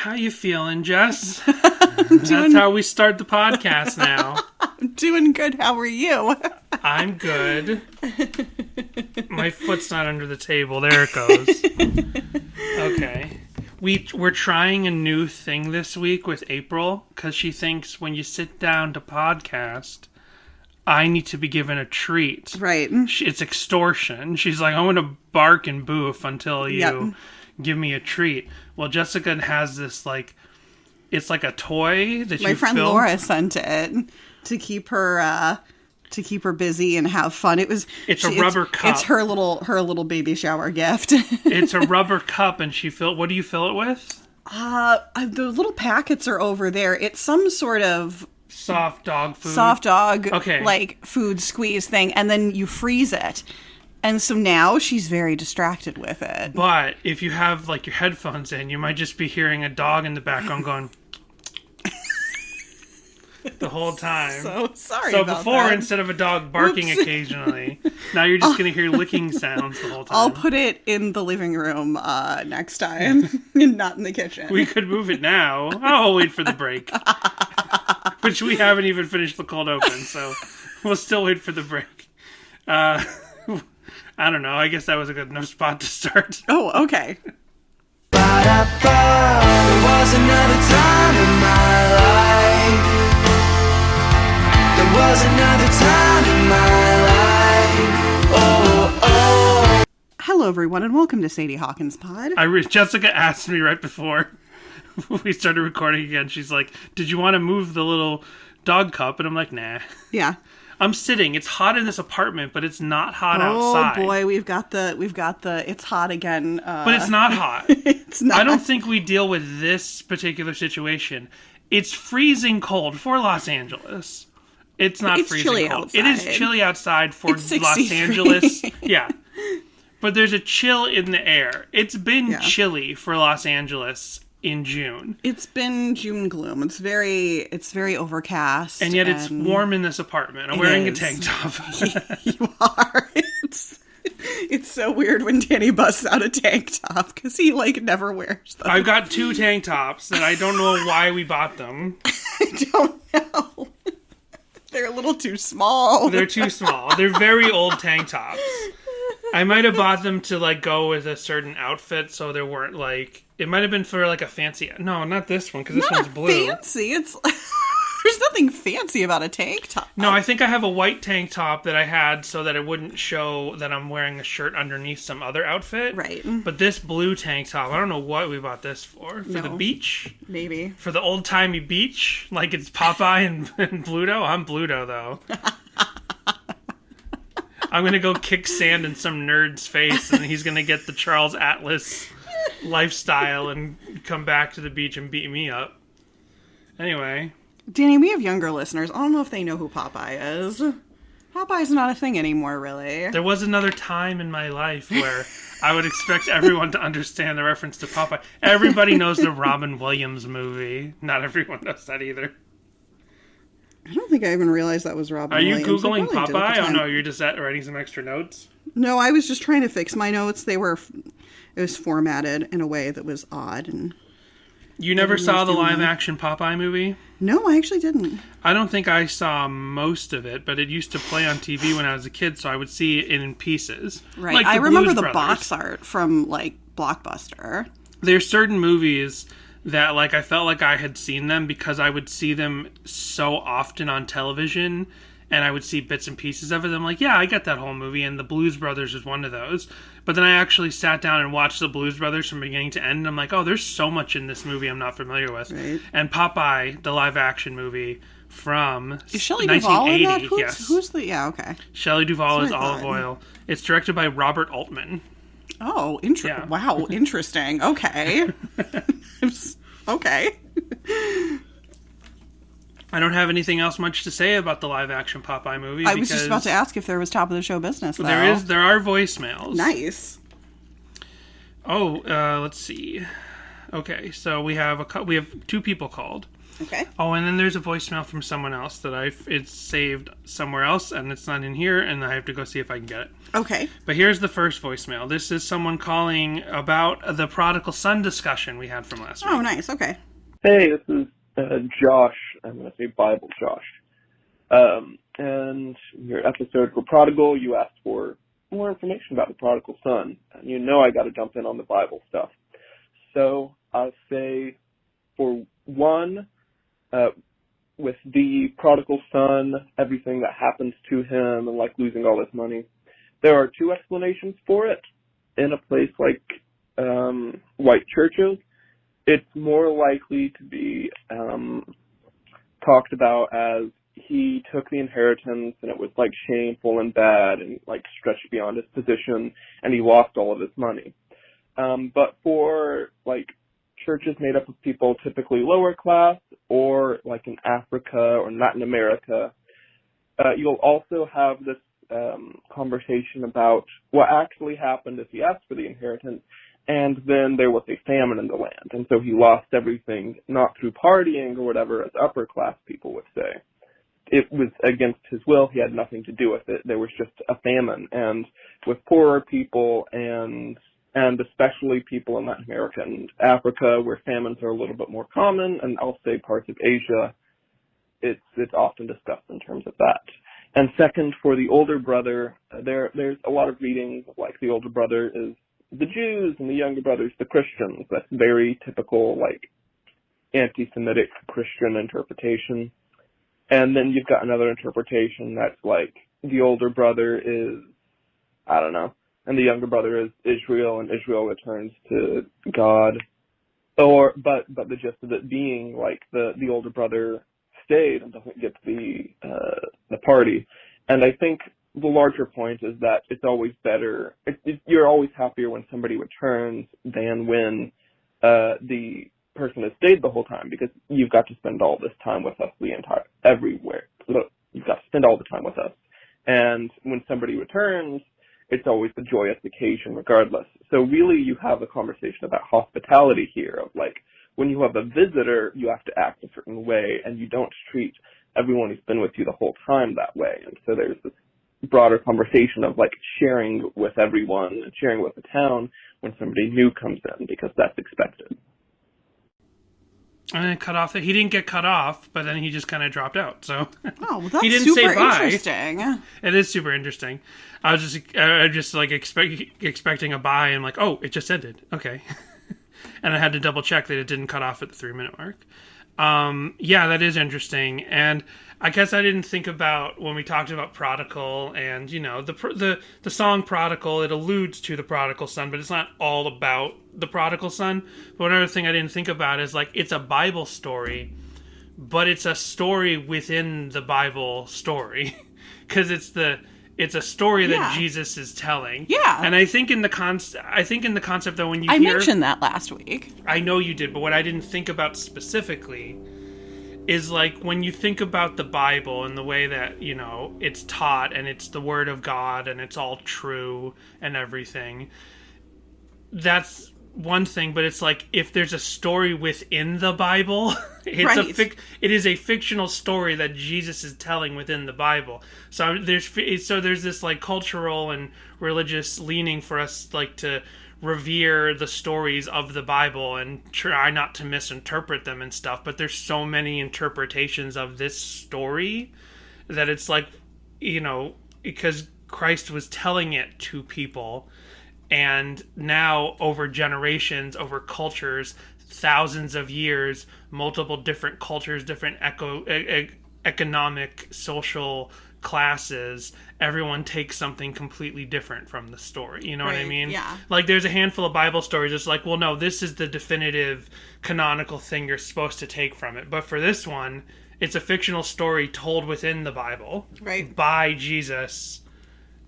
How you feeling, Jess? That's how we start the podcast now. I'm doing good. How are you? I'm good. My foot's not under the table. There it goes. Okay. We're trying a new thing this week with April because she thinks when you sit down to podcast, I need to be given a treat. Right. It's extortion. She's like, I'm going to bark and boof until you give me a treat. Well, Jessica has this, like, it's like a toy that my friend Laura sent it to keep her busy and have fun. It's a rubber cup. It's her little baby shower gift. It's a rubber cup, and what do you fill it with? The little packets are over there. It's some sort of soft dog food. Okay. Like food squeeze thing, and then you freeze it. And so now she's very distracted with it. But if you have like your headphones in, you might just be hearing a dog in the background going the whole time. So sorry so about before, that. Instead of a dog barking occasionally, now you're just going to hear licking sounds the whole time. I'll put it in the living room next time, and not in the kitchen. We could move it now. I'll wait for the break. Which we haven't even finished the cold open, so we'll still wait for the break. I don't know. I guess that was a good enough spot to start. Oh, okay. There was another time in my life. There was another time in my life. Oh, oh. Hello, everyone, and welcome to Sadie Hawkins Pod. Jessica asked me right before we started recording again. She's like, "Did you want to move the little dog cup?" And I'm like, "Nah." Yeah. I'm sitting. It's hot in this apartment, but it's not hot outside. Oh boy, we've got the it's hot again. But it's not hot. It's not. I don't think we deal with this particular situation. It's freezing cold for Los Angeles. It's not freezing chilly cold. outside. It is chilly outside for It's Los 63. Angeles. Yeah. But there's a chill in the air. It's been chilly for Los Angeles in June. It's been June gloom. It's very overcast. And yet it's warm in this apartment. I'm wearing a tank top. You are. It's so weird when Danny busts out a tank top because he never wears them. I've got two tank tops that I don't know why we bought them. I don't know. They're a little too small. They're too small. They're very old tank tops. I might have bought them to go with a certain outfit, so there weren't it might have been for a fancy. No, not this one because this one's blue. Fancy. It's there's nothing fancy about a tank top. No, I think I have a white tank top that I had so that it wouldn't show that I'm wearing a shirt underneath some other outfit. Right. But this blue tank top, I don't know what we bought this for. For the beach? Maybe. For the old-timey beach? Like it's Popeye and Bluto? I'm Bluto, though. I'm going to go kick sand in some nerd's face, and he's going to get the Charles Atlas lifestyle and come back to the beach and beat me up. Anyway. Danny, we have younger listeners. I don't know if they know who Popeye is. Popeye's not a thing anymore, really. There was another time in my life where I would expect everyone to understand the reference to Popeye. Everybody knows the Robin Williams movie. Not everyone knows that either. I don't think I even realized that was Robin Are you Williams. Googling Popeye? Oh no, you're just writing some extra notes? No, I was just trying to fix my notes. It was formatted in a way that was odd. And you never saw the live-action Popeye movie? No, I actually didn't. I don't think I saw most of it, but it used to play on TV when I was a kid, so I would see it in pieces. Right. I remember the box art from, Blockbuster. There's certain movies that, I felt like I had seen them because I would see them so often on television, and I would see bits and pieces of it. I'm like, yeah, I get that whole movie, and the Blues Brothers is one of those. But then I actually sat down and watched the Blues Brothers from beginning to end, and I'm like, oh, there's so much in this movie I'm not familiar with. Right. And Popeye, the live-action movie from is Shelley Duvall in that? Yes. Who's the... Yeah, okay. Shelley Duvall is Olive Oil. It's directed by Robert Altman. Oh, wow, interesting. Okay. Okay. I don't have anything else much to say about the live-action Popeye movie. I was just about to ask if there was top of the show business, though. There are voicemails. Nice. Oh, let's see. Okay, so we have two people called. Okay. Oh, and then there's a voicemail from someone else that it's saved somewhere else, and it's not in here, and I have to go see if I can get it. Okay. But here's the first voicemail. This is someone calling about the prodigal son discussion we had from last week. Oh, nice. Okay. Hey, this is Josh. I'm going to say Bible Josh. And your episode for Prodigal, you asked for more information about the prodigal son. And you know I got to jump in on the Bible stuff. So I'll say, for one, with the prodigal son, everything that happens to him and like losing all his money, there are two explanations for it. In a place like white churches, it's more likely to be talked about as he took the inheritance and it was like shameful and bad and like stretched beyond his position and he lost all of his money. But for like churches made up of people typically lower class or like in Africa or Latin America, you'll also have this conversation about what actually happened if he asked for the inheritance, and then there was a famine in the land, and so he lost everything, not through partying or whatever, as upper class people would say. It was against his will. He had nothing to do with it. There was just a famine, and with poorer people and especially people in Latin America and Africa, where famines are a little bit more common, and I'll say parts of Asia, it's often discussed in terms of that. And second, for the older brother, there's a lot of readings of like the older brother is the Jews and the younger brother's the Christians. That's very typical, like, anti-Semitic Christian interpretation. And then you've got another interpretation that's like the older brother is, I don't know, and the younger brother is Israel, and Israel returns to God. But the gist of it being like the older brother stayed and doesn't get the party. And I think the larger point is that it's always better. You're always happier when somebody returns than when the person has stayed the whole time, because you've got to spend all this time with us everywhere. Look, you've got to spend all the time with us. And when somebody returns, it's always a joyous occasion regardless. So really you have a conversation about hospitality here of like, when you have a visitor, you have to act a certain way, and you don't treat everyone who's been with you the whole time that way. And so there's this broader conversation of like sharing with everyone and sharing with the town when somebody new comes in, because that's expected. And then cut off he didn't get cut off, but then he just kind of dropped out. So Oh, well, that's he didn't super say bye. interesting. It is super interesting. I was just like expecting a bye, and like, oh, it just ended. Okay. And I had to double check that it didn't cut off at the 3-minute mark. Yeah, that is interesting. And I guess I didn't think about when we talked about prodigal, and you know, the song Prodigal, it alludes to the prodigal son, but it's not all about the prodigal son. But another thing I didn't think about is like, it's a Bible story, but it's a story within the Bible story, because it's a story that Jesus is telling. Yeah. And I think in the concept that when you I hear, mentioned that last week. I know you did, but what I didn't think about specifically is like, when you think about the Bible and the way that, you know, it's taught and it's the word of God and it's all true and everything, that's one thing. But it's like, if there's a story within the Bible, it is a fictional story that Jesus is telling within the Bible. So there's this like cultural and religious leaning for us like to revere the stories of the Bible and try not to misinterpret them and stuff. But there's so many interpretations of this story that it's like, you know, because Christ was telling it to people, and now over generations, over cultures, thousands of years, multiple different cultures, different economic, social classes, everyone takes something completely different from the story. You know what I mean? Yeah. Like, there's a handful of Bible stories that's like, well, no, this is the definitive canonical thing you're supposed to take from it. But for this one, it's a fictional story told within the Bible, Right. by Jesus,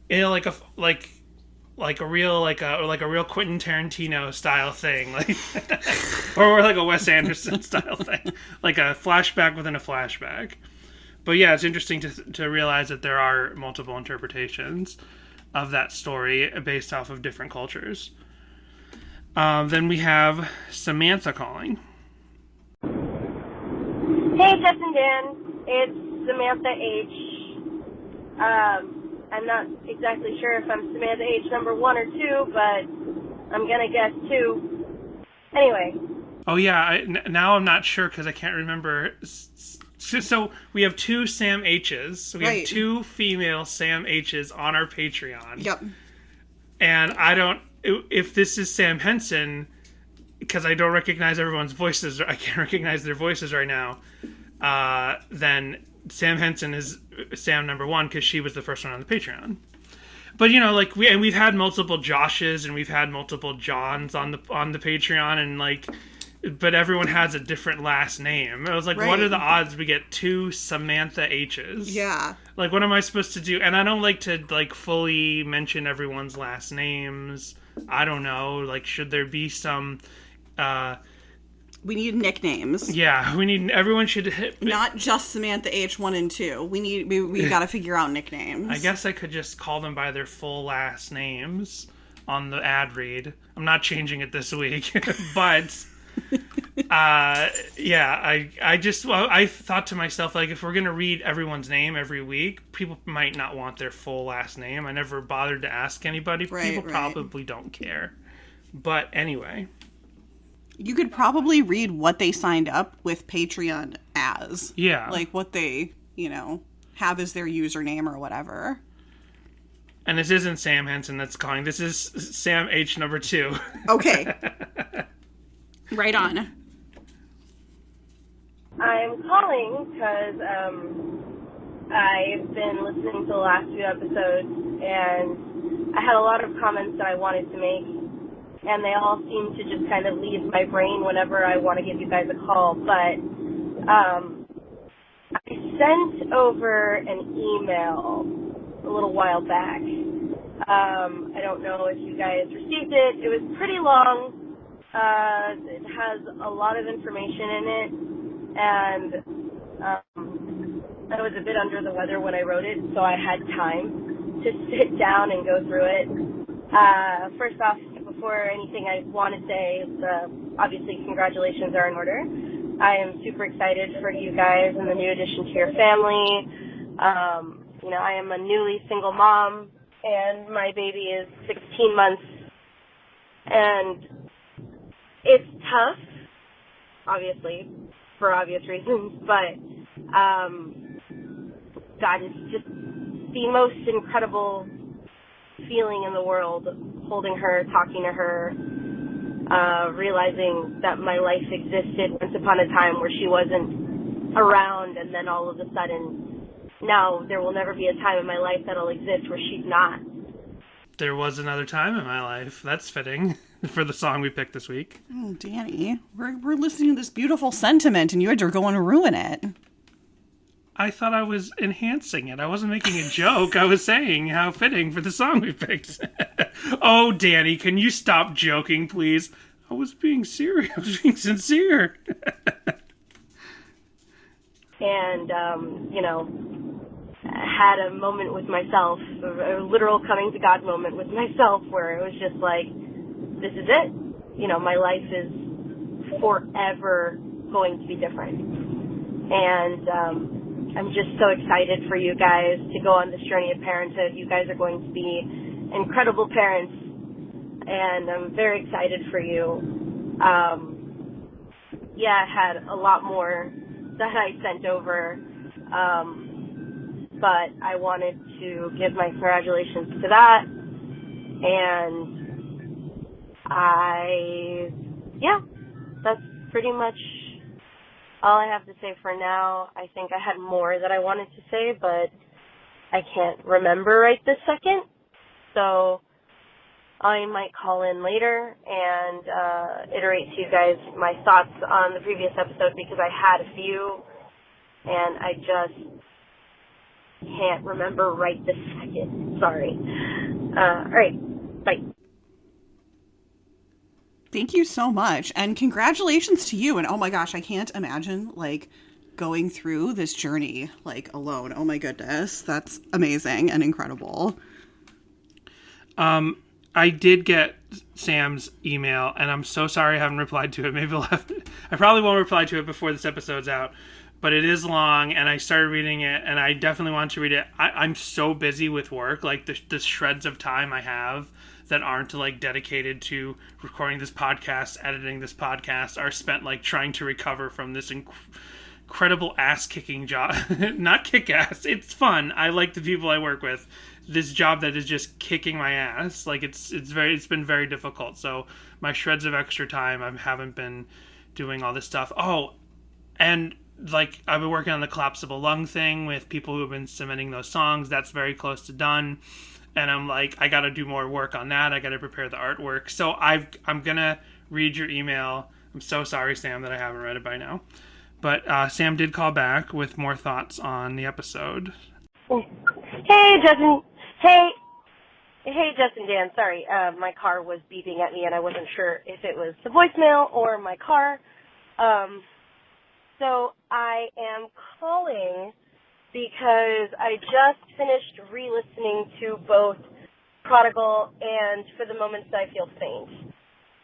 in like a real Quentin Tarantino style thing, like, or like a Wes Anderson style thing, like a flashback within a flashback. But yeah, it's interesting to realize that there are multiple interpretations of that story based off of different cultures. Then we have Samantha calling. Jess and Dan. It's Samantha H. I'm not exactly sure if I'm Samantha H number 1 or 2, but I'm gonna guess 2. Anyway. Oh yeah, now I'm not sure because I can't remember. So we have 2 Sam H's. So we have 2 female Sam H's on our Patreon. Yep. And I don't, if this is Sam Henson, because I don't recognize everyone's voices, I can't recognize their voices right now, then Sam Henson is Sam number 1 because she was the first one on the Patreon. But you know, like we've had multiple Joshes and we've had multiple Johns on the Patreon, and like, but everyone has a different last name. I was like, what are the odds we get 2 Samantha H's? Yeah. Like, what am I supposed to do? And I don't like to like fully mention everyone's last names. I don't know. Like, should there be some? We need nicknames. Yeah, everyone should hit. Not just Samantha H 1 and 2. We got to figure out nicknames. I guess I could just call them by their full last names on the ad read. I'm not changing it this week, but yeah, I thought to myself, like, if we're gonna read everyone's name every week, people might not want their full last name. I never bothered to ask anybody. People probably don't care. But anyway. You could probably read what they signed up with Patreon as. Yeah. Like what they, have as their username or whatever. And this isn't Sam Henson that's calling. This is Sam H number 2. Okay. Right on. I'm calling because I've been listening to the last few episodes, and I had a lot of comments that I wanted to make, and they all seem to just kind of leave my brain whenever I want to give you guys a call. But I sent over an email a little while back. I don't know if you guys received it. It was pretty long. It has a lot of information in it, and I was a bit under the weather when I wrote it, so I had time to sit down and go through it. First off, before anything, I want to say, obviously, congratulations are in order. I am super excited for you guys and the new addition to your family. I am a newly single mom, and my baby is 16 months, and it's tough, obviously, for obvious reasons, but God, it's just the most incredible feeling in the world, holding her, talking to her, realizing that my life existed once upon a time where she wasn't around, and then all of a sudden, now there will never be a time in my life that'll exist where she's not. There was another time in my life. That's fitting for the song we picked this week. Oh, Danny, we're listening to this beautiful sentiment, and you had to go and ruin it. I thought I was enhancing it. I wasn't making a joke. I was saying how fitting for the song we picked. Oh, Danny, can you stop joking, please? I was being serious. I was being sincere. And, I had a moment with myself, a literal coming to God moment with myself, where it was just like, this is it. My life is forever going to be different. And I'm just so excited for you guys to go on this journey of parenthood. You guys are going to be incredible parents, and I'm very excited for you. I had a lot more that I sent over, but I wanted to give my congratulations to that, and that's pretty much all I have to say for now. I think I had more that I wanted to say, but I can't remember right this second, so I might call in later and iterate to you guys my thoughts on the previous episode, because I had a few, and I just can't remember right this second. Sorry. All right. Bye. Thank you so much. And congratulations to you. And oh my gosh, I can't imagine going through this journey alone. Oh my goodness. That's amazing and incredible. I did get Sam's email, and I'm so sorry I haven't replied to it. Maybe I probably won't reply to it before this episode's out. but it is long, and I started reading it, and I definitely want to read it. I'm so busy with work, like the shreds of time I have that aren't like dedicated to recording this podcast, editing this podcast, are spent like trying to recover from this incredible ass-kicking job. Not kick-ass. It's fun. I like the people I work with. This job that is just kicking my ass. Like it's been very difficult. So my shreds of extra time, I haven't been doing all this stuff. Oh, and like I've been working on the collapsible lung thing with people who have been submitting those songs. That's very close to done. And I'm like, I got to do more work on that. I got to prepare the artwork. So I'm going to read your email. I'm so sorry, Sam, that I haven't read it by now. But Sam did call back with more thoughts on the episode. Hey, Justin. Hey, Justin Dan. Sorry, my car was beeping at me, and I wasn't sure if it was the voicemail or my car. So I am calling because I just finished re-listening to both Prodigal and For the Moments That I Feel Faint.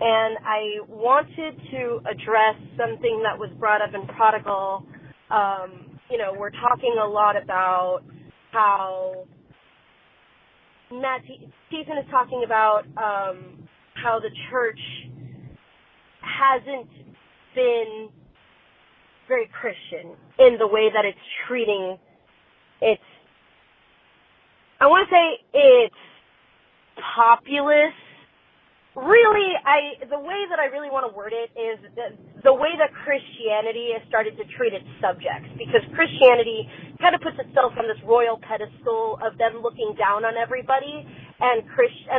And I wanted to address something that was brought up in Prodigal. We're talking a lot about how Matt Stephen is talking about how the church hasn't been very Christian in the way that it's treating its, I want to say it's populace. Really, the way that I really want to word it is the way that Christianity has started to treat its subjects, because Christianity kind of puts itself on this royal pedestal of them looking down on everybody, and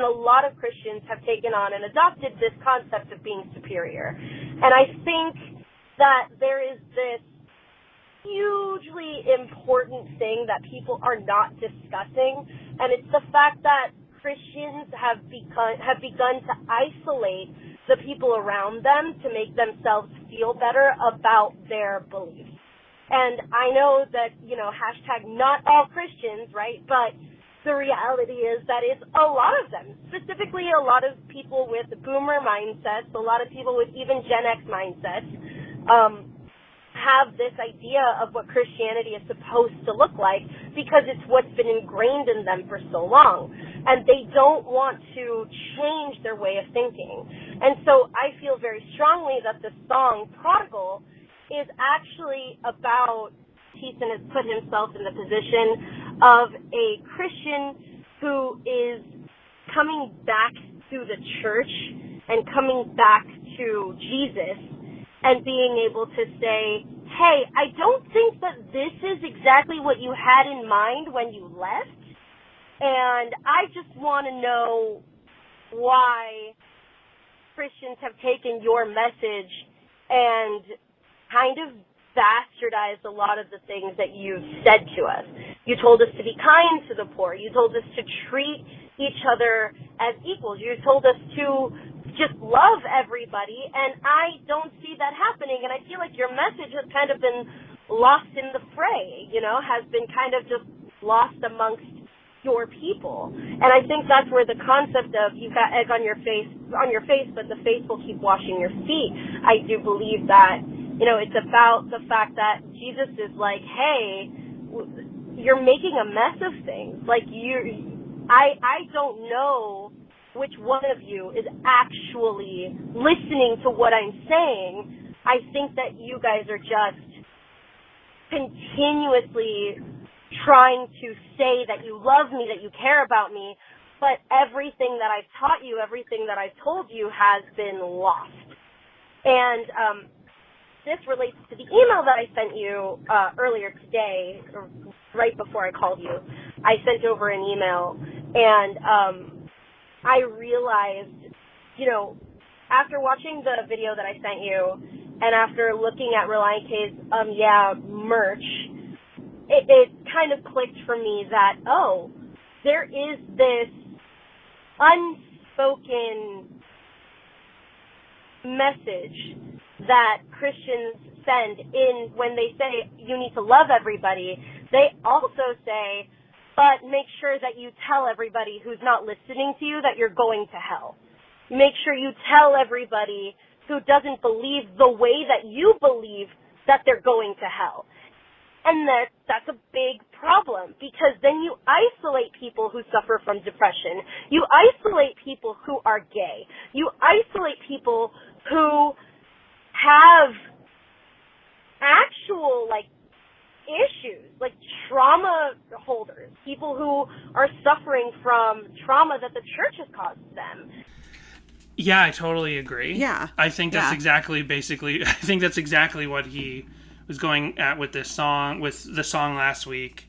a lot of Christians have taken on and adopted this concept of being superior. And I think that there is this hugely important thing that people are not discussing, and it's the fact that Christians have begun to isolate the people around them to make themselves feel better about their beliefs. And I know that, hashtag not all Christians, right? But the reality is that it's a lot of them, specifically a lot of people with boomer mindsets, a lot of people with even Gen X mindsets, have this idea of what Christianity is supposed to look like because it's what's been ingrained in them for so long. And they don't want to change their way of thinking. And so I feel very strongly that the song Prodigal is actually about, Ethan has put himself in the position of a Christian who is coming back to the church and coming back to Jesus and being able to say, hey, I don't think that this is exactly what you had in mind when you left, and I just want to know why Christians have taken your message and kind of bastardized a lot of the things that you've said to us. You told us to be kind to the poor. You told us to treat each other as equals. You told us to just love everybody, and I don't see that happening, and I feel like your message has kind of been lost in the fray, has been kind of just lost amongst your people. And I think that's where the concept of you've got egg on your face, but the face will keep washing your feet. I do believe that, it's about the fact that Jesus is like, hey, you're making a mess of things. Like, I don't know which one of you is actually listening to what I'm saying. I think that you guys are just continuously trying to say that you love me, that you care about me, but everything that I've taught you, everything that I've told you has been lost. And this relates to the email that I sent you earlier today, right before I called you. I sent over an email, and I realized, after watching the video that I sent you, and after looking at Relient K's merch, it kind of clicked for me that, there is this unspoken message that Christians send in when they say you need to love everybody. They also say, but make sure that you tell everybody who's not listening to you that you're going to hell. Make sure you tell everybody who doesn't believe the way that you believe that they're going to hell. And that's a big problem, because then you isolate people who suffer from depression. You isolate people who are gay. You isolate people who have actual, like, issues, like trauma holders, people who are suffering from trauma that the church has caused them. Yeah, I totally agree. Yeah. I think that's exactly what he was going at with this song, with the song last week.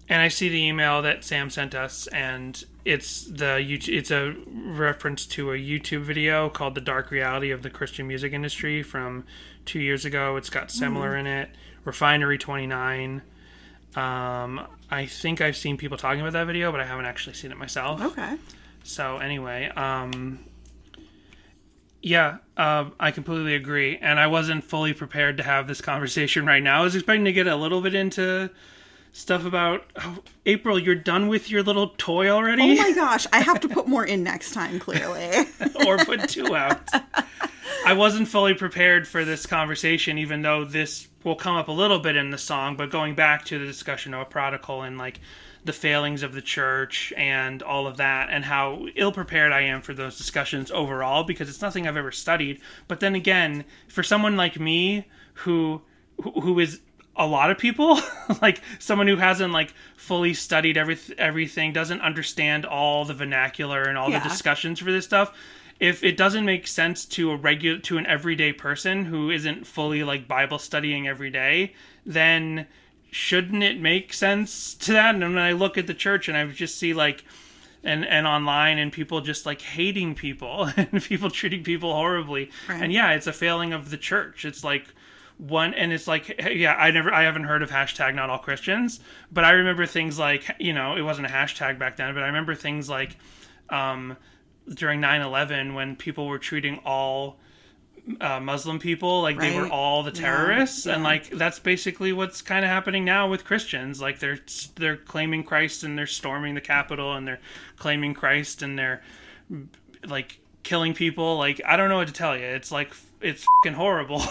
And I see the email that Sam sent us, and it's a reference to a YouTube video called "The Dark Reality of the Christian Music Industry" from 2 years ago. It's got Similar in it, Refinery 29. I think I've seen people talking about that video, but I haven't actually seen it myself. Okay. So anyway, I completely agree, and I wasn't fully prepared to have this conversation right now. I was expecting to get a little bit into stuff about April. You're done with your little toy already? Oh my gosh, I have to put more in next time, clearly. Or put 2 out. I wasn't fully prepared for this conversation, even though this will come up a little bit in the song, but going back to the discussion of a prodigal and like the failings of the church and all of that, and how ill-prepared I am for those discussions overall, because it's nothing I've ever studied. But then again, for someone like me who is a lot of people, like someone who hasn't like fully studied everything, doesn't understand all the vernacular and all the discussions for this stuff, if it doesn't make sense to an everyday person who isn't fully like Bible studying every day, then shouldn't it make sense to that? And when I look at the church and I just see like and online and people just like hating people and people treating people horribly. Right. And yeah, it's a failing of the church. It's like I haven't heard of hashtag not all Christians, but I remember things like, it wasn't a hashtag back then, but I remember things like during 9/11 when people were treating all Muslim people like they were all the terrorists. And like that's basically what's kind of happening now with Christians. Like they're claiming Christ and they're storming the Capitol and they're claiming Christ and they're like killing people. Like I don't know what to tell you. It's like it's fucking horrible.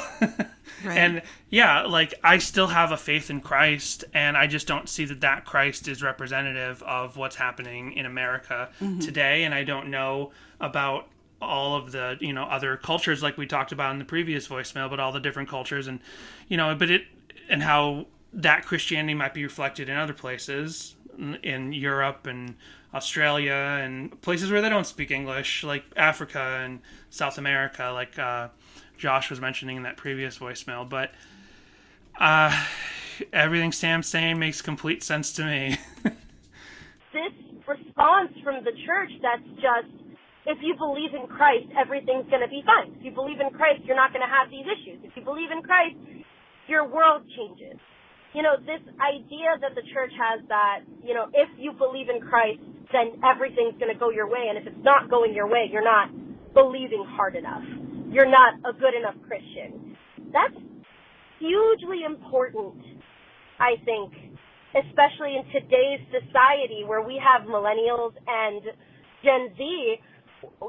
And yeah, like I still have a faith in Christ, and I just don't see that Christ is representative of what's happening in America today. And I don't know about all of the other cultures like we talked about in the previous voicemail, but all the different cultures and and how that Christianity might be reflected in other places in Europe and Australia and places where they don't speak English, like Africa and South America, like Josh was mentioning in that previous voicemail. But everything Sam's saying makes complete sense to me. This response from the church that's just, if you believe in Christ, everything's going to be fine. If you believe in Christ, you're not going to have these issues. If you believe in Christ, your world changes. This idea that the church has that, if you believe in Christ, then everything's going to go your way. And if it's not going your way, you're not believing hard enough. You're not a good enough Christian. That's hugely important, I think, especially in today's society where we have millennials and Gen Z.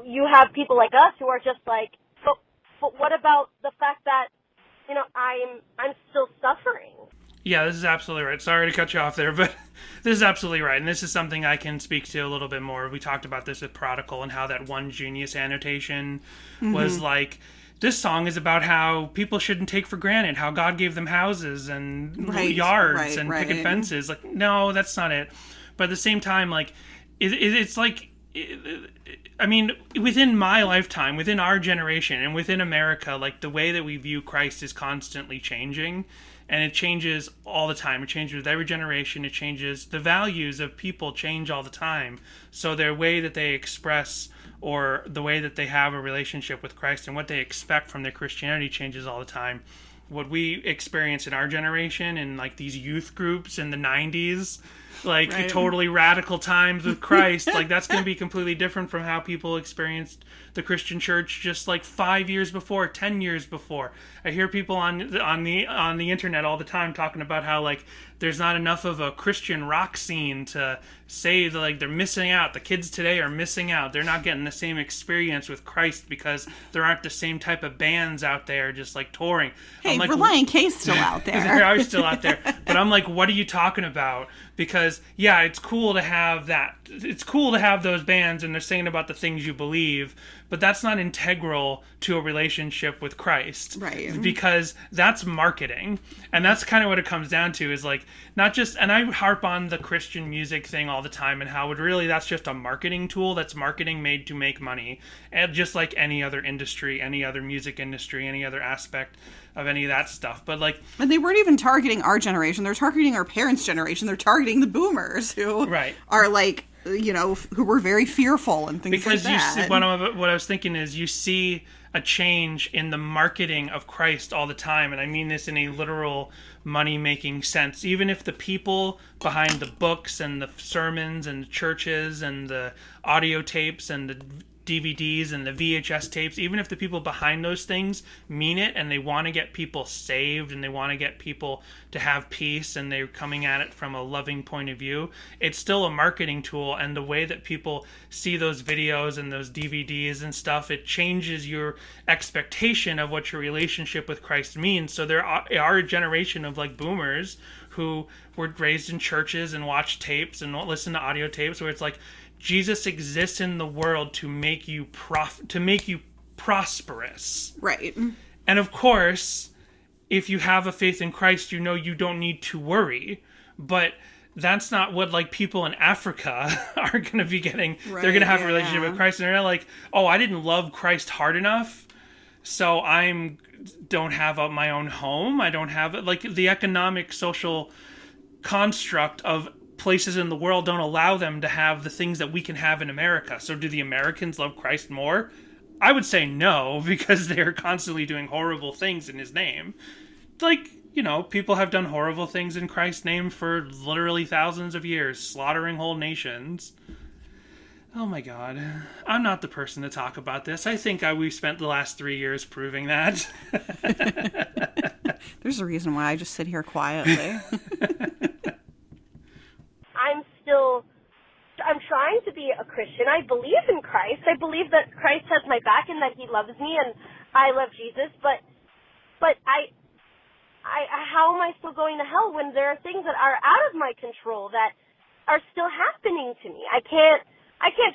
You have people like us who are just like, but what about the fact that, I'm still suffering? Yeah, this is absolutely right. Sorry to cut you off there, but this is absolutely right. And this is something I can speak to a little bit more. We talked about this with Prodigal and how that One Genius annotation was like, this song is about how people shouldn't take for granted how God gave them houses and yards and picket fences. Like, no, that's not it. But at the same time, like, it's like, I mean, within my lifetime, within our generation, and within America, like, the way that we view Christ is constantly changing. And it changes all the time. It changes with every generation. It changes. The values of people change all the time. So their way that they express or the way that they have a relationship with Christ and what they expect from their Christianity changes all the time. What we experience in our generation and like these youth groups in the 90s, like totally radical times with Christ, like that's going to be completely different from how people experienced the Christian church just like 5 years before, 10 years before. I hear people on the internet all the time talking about how like there's not enough of a Christian rock scene to saved, like they're missing out. The kids today are missing out. They're not getting the same experience with Christ because there aren't the same type of bands out there just like touring. Hey, I'm like, Relient K's still out there. they are still out there. But I'm like, what are you talking about? Because, yeah, it's cool to have that. It's cool to have those bands and they're singing about the things you believe, but that's not integral to a relationship with Christ. Right. Because that's marketing. And that's kind of what it comes down to is like, not just, and I harp on the Christian music thing all the time and how it really, that's just a marketing tool. That's marketing made to make money. And just like any other industry, any other music industry, any other aspect of any of that stuff. But like, and they weren't even targeting our generation. They're targeting our parents' generation. They're targeting the boomers who are like, you know, who were very fearful and things because like that. You see, what I was thinking is you see a change in the marketing of Christ all the time. And I mean this in a literal money-making sense. Even if the people behind the books and the sermons and the churches and the audio tapes and the DVDs and the VHS tapes, even if the people behind those things mean it and they want to get people saved and they want to get people to have peace and they're coming at it from a loving point of view, it's still a marketing tool. And the way that people see those videos and those DVDs and stuff, it changes your expectation of what your relationship with Christ means. So there are a generation of like boomers who were raised in churches and watch tapes and listen to audio tapes where it's like, Jesus exists in the world to make you prosperous. Right. And of course, if you have a faith in Christ, you know you don't need to worry. But that's not what like people in Africa are going to be getting. Right, they're going to have a relationship with Christ, and they're like, "Oh, I didn't love Christ hard enough, so I don't have my own home. I don't have like the economic social construct of places in the world don't allow them to have the things that we can have in America. So do the Americans love Christ more? I would say no, because they're constantly doing horrible things in his name. Like, you know, people have done horrible things in Christ's name for literally thousands of years, slaughtering whole nations. Oh my God. I'm not the person to talk about this. I think we've spent the last 3 years proving that. There's a reason why I just sit here quietly. I'm trying to be a Christian. I believe in Christ. I believe that Christ has my back and that he loves me and I love Jesus. But I how am I still going to hell when there are things that are out of my control that are still happening to me? I can't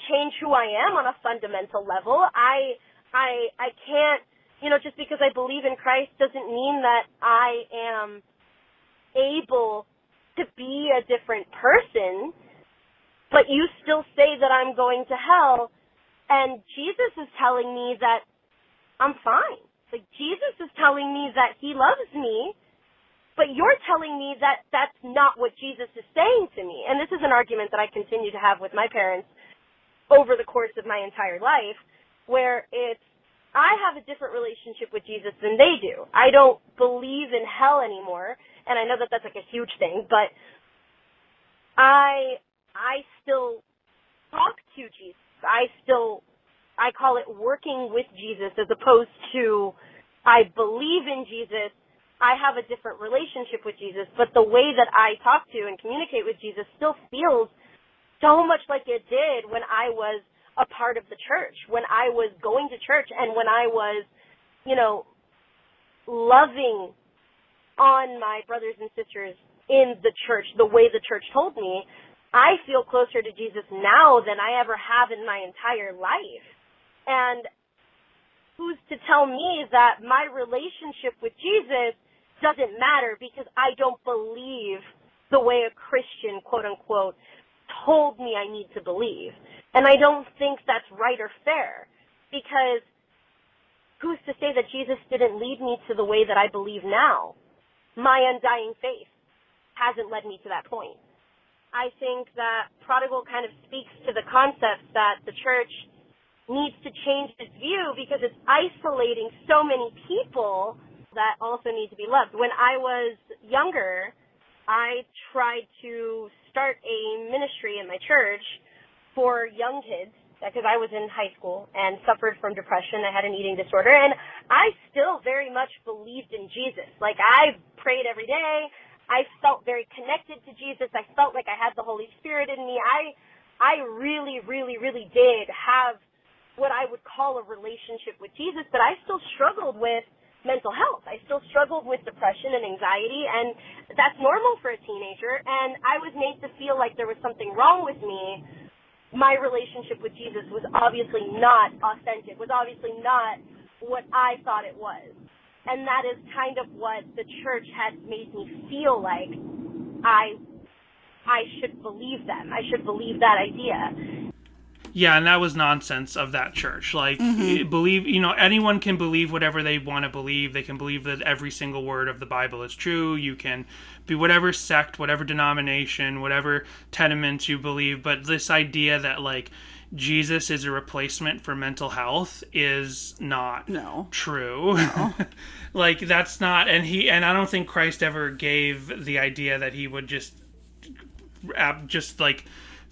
change who I am on a fundamental level. I can't, you know, just because I believe in Christ doesn't mean that I am able to be a different person. But you still say that I'm going to hell, and Jesus is telling me that I'm fine. Like, Jesus is telling me that he loves me, but you're telling me that that's not what Jesus is saying to me. And this is an argument that I continue to have with my parents over the course of my entire life, where it's, I have a different relationship with Jesus than they do. I don't believe in hell anymore, and I know that that's like a huge thing, but I still talk to Jesus. I call it working with Jesus as opposed to I believe in Jesus. I have a different relationship with Jesus, but the way that I talk to and communicate with Jesus still feels so much like it did when I was a part of the church, when I was going to church and when I was, you know, loving on my brothers and sisters in the church the way the church told me. I feel closer to Jesus now than I ever have in my entire life. And who's to tell me that my relationship with Jesus doesn't matter because I don't believe the way a Christian, quote unquote, told me I need to believe. And I don't think that's right or fair, because who's to say that Jesus didn't lead me to the way that I believe now? My undying faith hasn't led me to that point. I think that Prodigal kind of speaks to the concept that the church needs to change its view because it's isolating so many people that also need to be loved. When I was younger, I tried to start a ministry in my church for young kids because I was in high school and suffered from depression. I had an eating disorder, and I still very much believed in Jesus. Like, I prayed every day. I felt very connected to Jesus. I felt like I had the Holy Spirit in me. I really, really, really did have what I would call a relationship with Jesus, but I still struggled with mental health. I still struggled with depression and anxiety, and that's normal for a teenager, and I was made to feel like there was something wrong with me. My relationship with Jesus was obviously not authentic, was obviously not what I thought it was. And that is kind of what the church had made me feel like I should believe them. I should believe that idea. Yeah, and that was nonsense of that church. Like, believe, anyone can believe whatever they want to believe. They can believe that every single word of the Bible is true. You can be whatever sect, whatever denomination, whatever tenements you believe. But this idea that, like, Jesus is a replacement for mental health is not true. No. Like, that's not, and I don't think Christ ever gave the idea that he would just like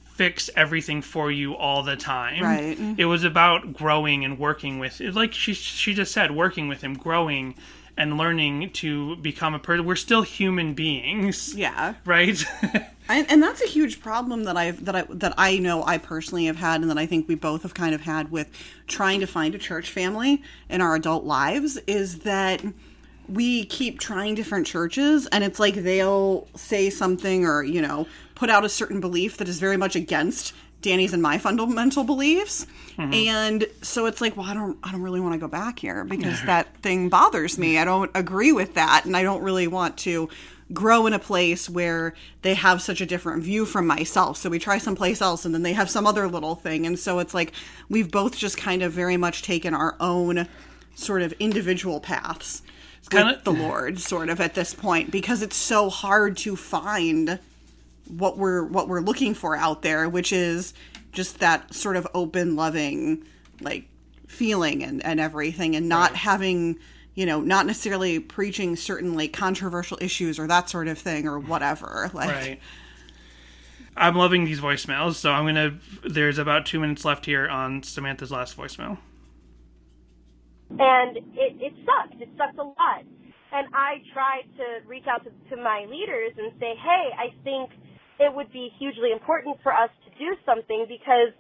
fix everything for you all the time. Right. It was about growing and working with, like she just said, working with him, growing and learning to become a person. We're still human beings. Yeah. Right? And that's a huge problem that I know I personally have had, and that I think we both have kind of had with trying to find a church family in our adult lives, is that we keep trying different churches, and it's like they'll say something or, put out a certain belief that is very much against Danny's and my fundamental beliefs. Mm-hmm. And so it's like, well, I don't really want to go back here because that thing bothers me. I don't agree with that. And I don't really want to grow in a place where they have such a different view from myself. So we try someplace else and then they have some other little thing. And so it's like, we've both just kind of very much taken our own sort of individual paths with the Lord sort of at this point, because it's so hard to find what we're looking for out there, which is just that sort of open, loving, like, feeling and everything, and not having, not necessarily preaching certain, like, controversial issues or that sort of thing or whatever. Like, right. I'm loving these voicemails, so there's about 2 minutes left here on Samantha's last voicemail. And it sucked. It sucked a lot. And I tried to reach out to my leaders and say, hey, I think it would be hugely important for us to do something, because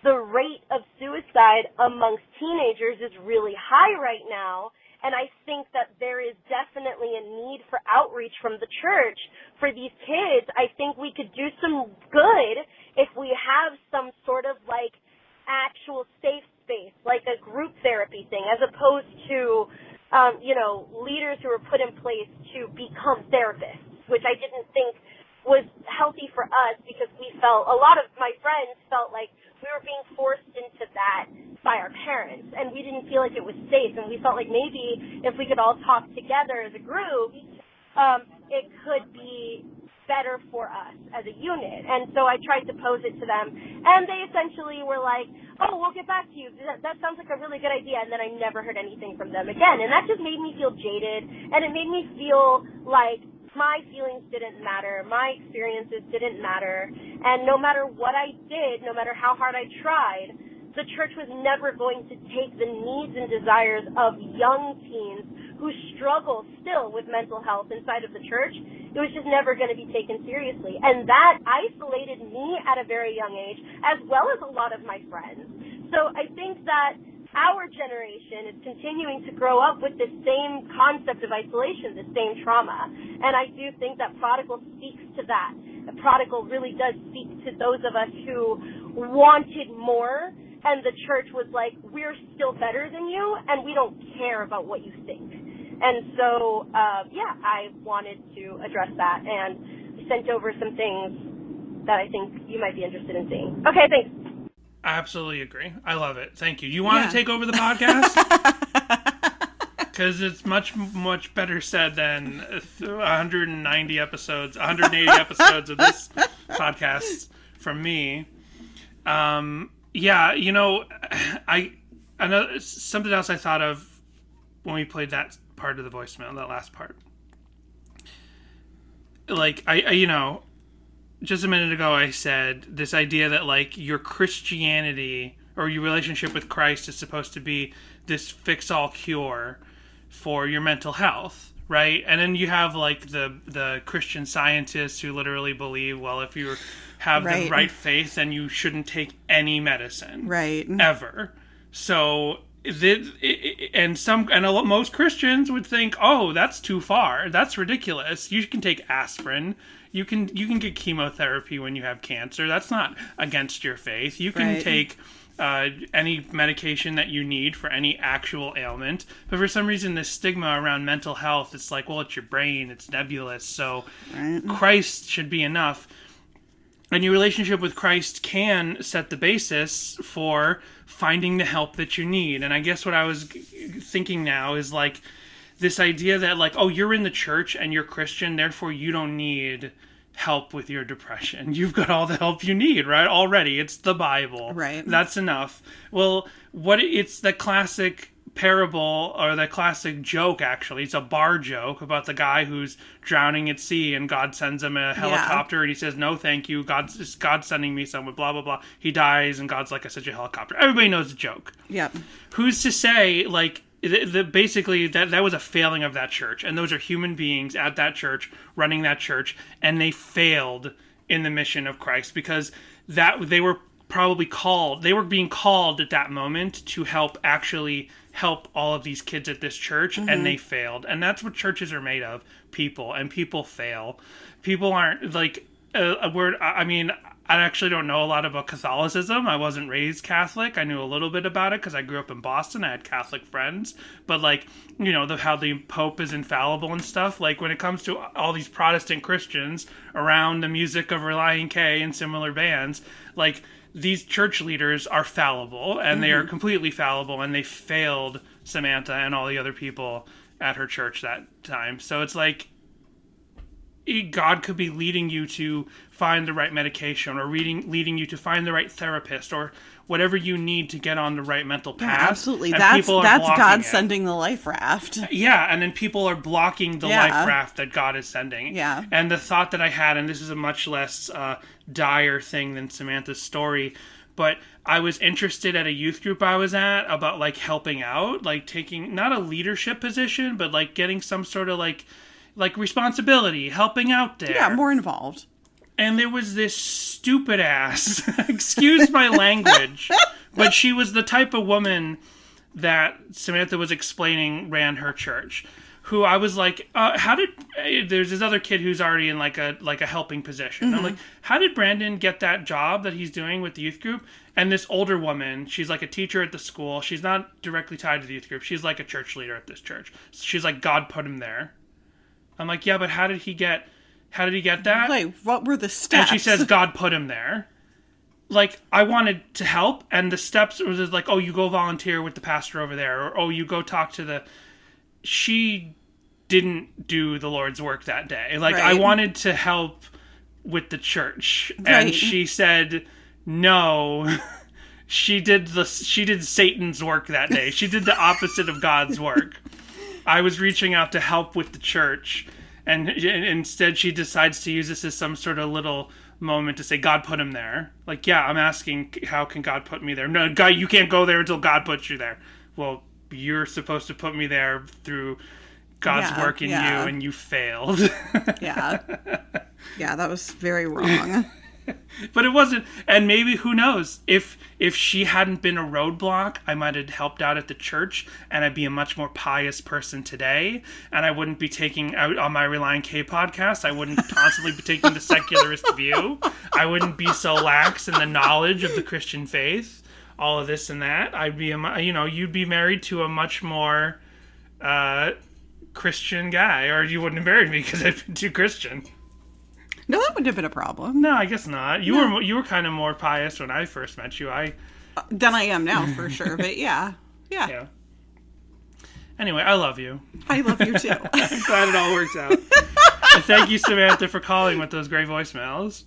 the rate of suicide amongst teenagers is really high right now. And I think that there is definitely a need for outreach from the church for these kids. I think we could do some good if we have some sort of, like, actual safe space, like a group therapy thing, as opposed to, leaders who were put in place to become therapists, which I didn't think was healthy for us, because a lot of my friends felt like we were being forced into that by our parents, and we didn't feel like it was safe, and we felt like maybe if we could all talk together as a group, it could be better for us as a unit. And so I tried to pose it to them, and they essentially were like, oh, we'll get back to you. That sounds like a really good idea. And then I never heard anything from them again. And that just made me feel jaded, and it made me feel like my feelings didn't matter, my experiences didn't matter, and no matter what I did, no matter how hard I tried, the church was never going to take the needs and desires of young teens who struggle still with mental health inside of the church. It was just never going to be taken seriously. And that isolated me at a very young age, as well as a lot of my friends. So I think that our generation is continuing to grow up with this same concept of isolation, this same trauma. And I do think that Prodigal speaks to that. The Prodigal really does speak to those of us who wanted more, and the church was like, we're still better than you, and we don't care about what you think. And so, I wanted to address that and sent over some things that I think you might be interested in seeing. Okay, thanks. I absolutely agree. I love it. Thank you. You want to take over the podcast? Because it's much, much better said than 180 episodes of this podcast from me. I know something else I thought of when we played that part of the voicemail, that last part. Like, just a minute ago I said this idea that, like, your Christianity or your relationship with Christ is supposed to be this fix-all cure for your mental health, right? And then you have like the Christian scientists who literally believe, well, if you have the right faith, then you shouldn't take any medicine, right, ever. So most Christians would think, oh, that's too far. That's ridiculous. You can take aspirin. You can get chemotherapy when you have cancer. That's not against your faith. You can take any medication that you need for any actual ailment. But for some reason, this stigma around mental health, it's like, well, it's your brain. It's nebulous. So Christ should be enough. And your relationship with Christ can set the basis for finding the help that you need. And I guess what I was thinking now is like this idea that like, oh, you're in the church and you're Christian, therefore you don't need help with your depression. You've got all the help you need, right? Already. It's the Bible. Right. That's enough. Well, it's the classic parable, or the classic joke, actually. It's a bar joke about the guy who's drowning at sea and God sends him a helicopter and he says, no, thank you. God's sending me someone, blah, blah, blah. He dies and God's like, I sent you a helicopter. Everybody knows the joke. Yep. Who's to say, like, basically that was a failing of that church, and those are human beings at that church running that church, and they failed in the mission of Christ because they were being called at that moment to help all of these kids at this church, and they failed. And that's what churches are made of, people, and people fail. People aren't like a word. I mean, I actually don't know a lot about Catholicism. I wasn't raised Catholic. I knew a little bit about it because I grew up in Boston. I had Catholic friends. But, like, you know, how the Pope is infallible and stuff. Like, when it comes to all these Protestant Christians around the music of Relient K and similar bands, like, these church leaders are fallible, and they are completely fallible, and they failed Samantha and all the other people at her church that time. So it's like, God could be leading you to find the right medication, or leading you to find the right therapist, or whatever you need to get on the right mental path. Yeah, absolutely. And That's God it. sending the life raft. Yeah, and then people are blocking the life raft that God is sending. Yeah. And the thought that I had, and this is a much less dire thing than Samantha's story, but I was interested at a youth group I was at about, like, helping out, like taking, not a leadership position, but like getting some sort of like responsibility, helping out there. Yeah, more involved. And there was this stupid ass, excuse my language, but she was the type of woman that Samantha was explaining ran her church, who I was like, there's this other kid who's already in like a helping position. I'm like, how did Brandon get that job that he's doing with the youth group? And this older woman, she's like a teacher at the school. She's not directly tied to the youth group. She's like a church leader at this church. She's like, God put him there. I'm like, yeah, but how did he get that? Like, what were the steps? And she says, God put him there. Like, I wanted to help, and the steps was like, oh, you go volunteer with the pastor over there, or oh, you go talk to she didn't do the Lord's work that day. Like, I wanted to help with the church, and she said, no. She did Satan's work that day. She did the opposite of God's work. I was reaching out to help with the church, and instead she decides to use this as some sort of little moment to say, God put him there. Like, yeah, I'm asking, how can God put me there? No, God, you can't go there until God puts you there. Well, you're supposed to put me there through God's work in you, and you failed. Yeah, that was very wrong. But it wasn't, and maybe, who knows, if she hadn't been a roadblock, I might have helped out at the church, and I'd be a much more pious person today, and I wouldn't be taking out on my Relient K podcast, I wouldn't constantly be taking the secularist view, I wouldn't be so lax in the knowledge of the Christian faith, all of this and that. I'd be, you'd be married to a much more Christian guy, or you wouldn't have married me because I've been too Christian. No, that wouldn't have been a problem. No, I guess not. You were kind of more pious when I first met you. Than I am now, for sure. But yeah. Anyway, I love you. I love you too. I'm glad it all works out. And thank you, Samantha, for calling with those great voicemails.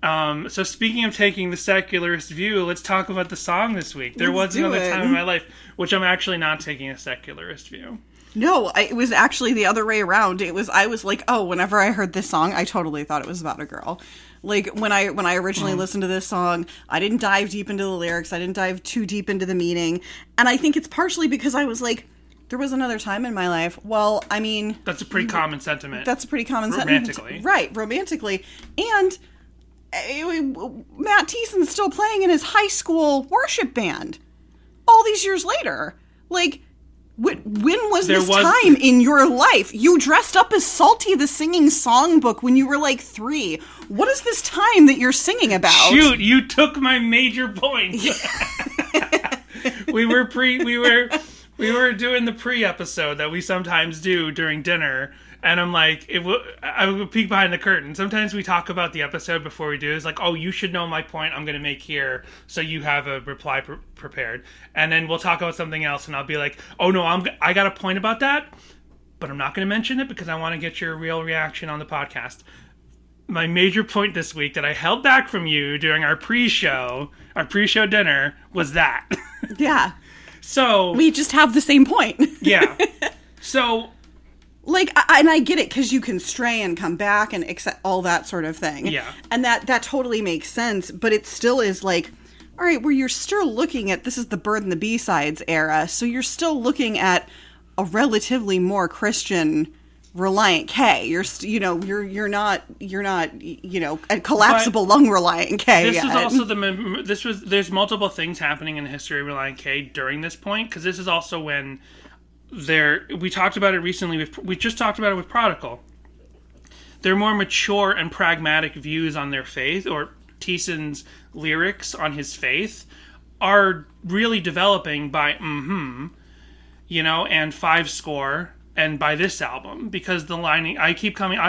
So speaking of taking the secularist view, let's talk about the song this week. There was another time in my life, which I'm actually not taking a secularist view. No, it was actually the other way around. I was like, oh, whenever I heard this song, I totally thought it was about a girl. Like, when I originally listened to this song, I didn't dive deep into the lyrics. I didn't dive too deep into the meaning. And I think it's partially because I was like, there was another time in my life. Well, I mean, That's a pretty common sentiment. that's a pretty common sentiment. Romantically. Right, romantically. And Matt Thiessen's still playing in his high school worship band all these years later. Like, when was this time in your life? You dressed up as Salty the Singing Songbook when you were like 3. What is this time that you're singing about? Shoot, you took my major point. we were doing the pre-episode that we sometimes do during dinner, and I'm like, I would peek behind the curtain. Sometimes we talk about the episode before we do. It's like, oh, you should know my point I'm going to make here, so you have a reply prepared. And then we'll talk about something else, and I'll be like, oh no, I got a point about that, but I'm not going to mention it because I want to get your real reaction on the podcast. My major point this week that I held back from you during our pre-show dinner was that. Yeah. So we just have the same point. Yeah. So, like, and I get it because you can stray and come back and accept all that sort of thing. Yeah. And that totally makes sense, but it still is like, all right, where you're still looking at, this is the Bird and the B-Sides era, so you're still looking at a relatively more Christian Relient K. You're not a collapsible lung Relient K. This yet. is also there's multiple things happening in the history of Relient K during this point, because this is also when we talked about it recently. We just talked about it with Prodigal. Their more mature and pragmatic views on their faith, or Thiessen's lyrics on his faith, are really developing by and Five Score, and by this album, because the lining, I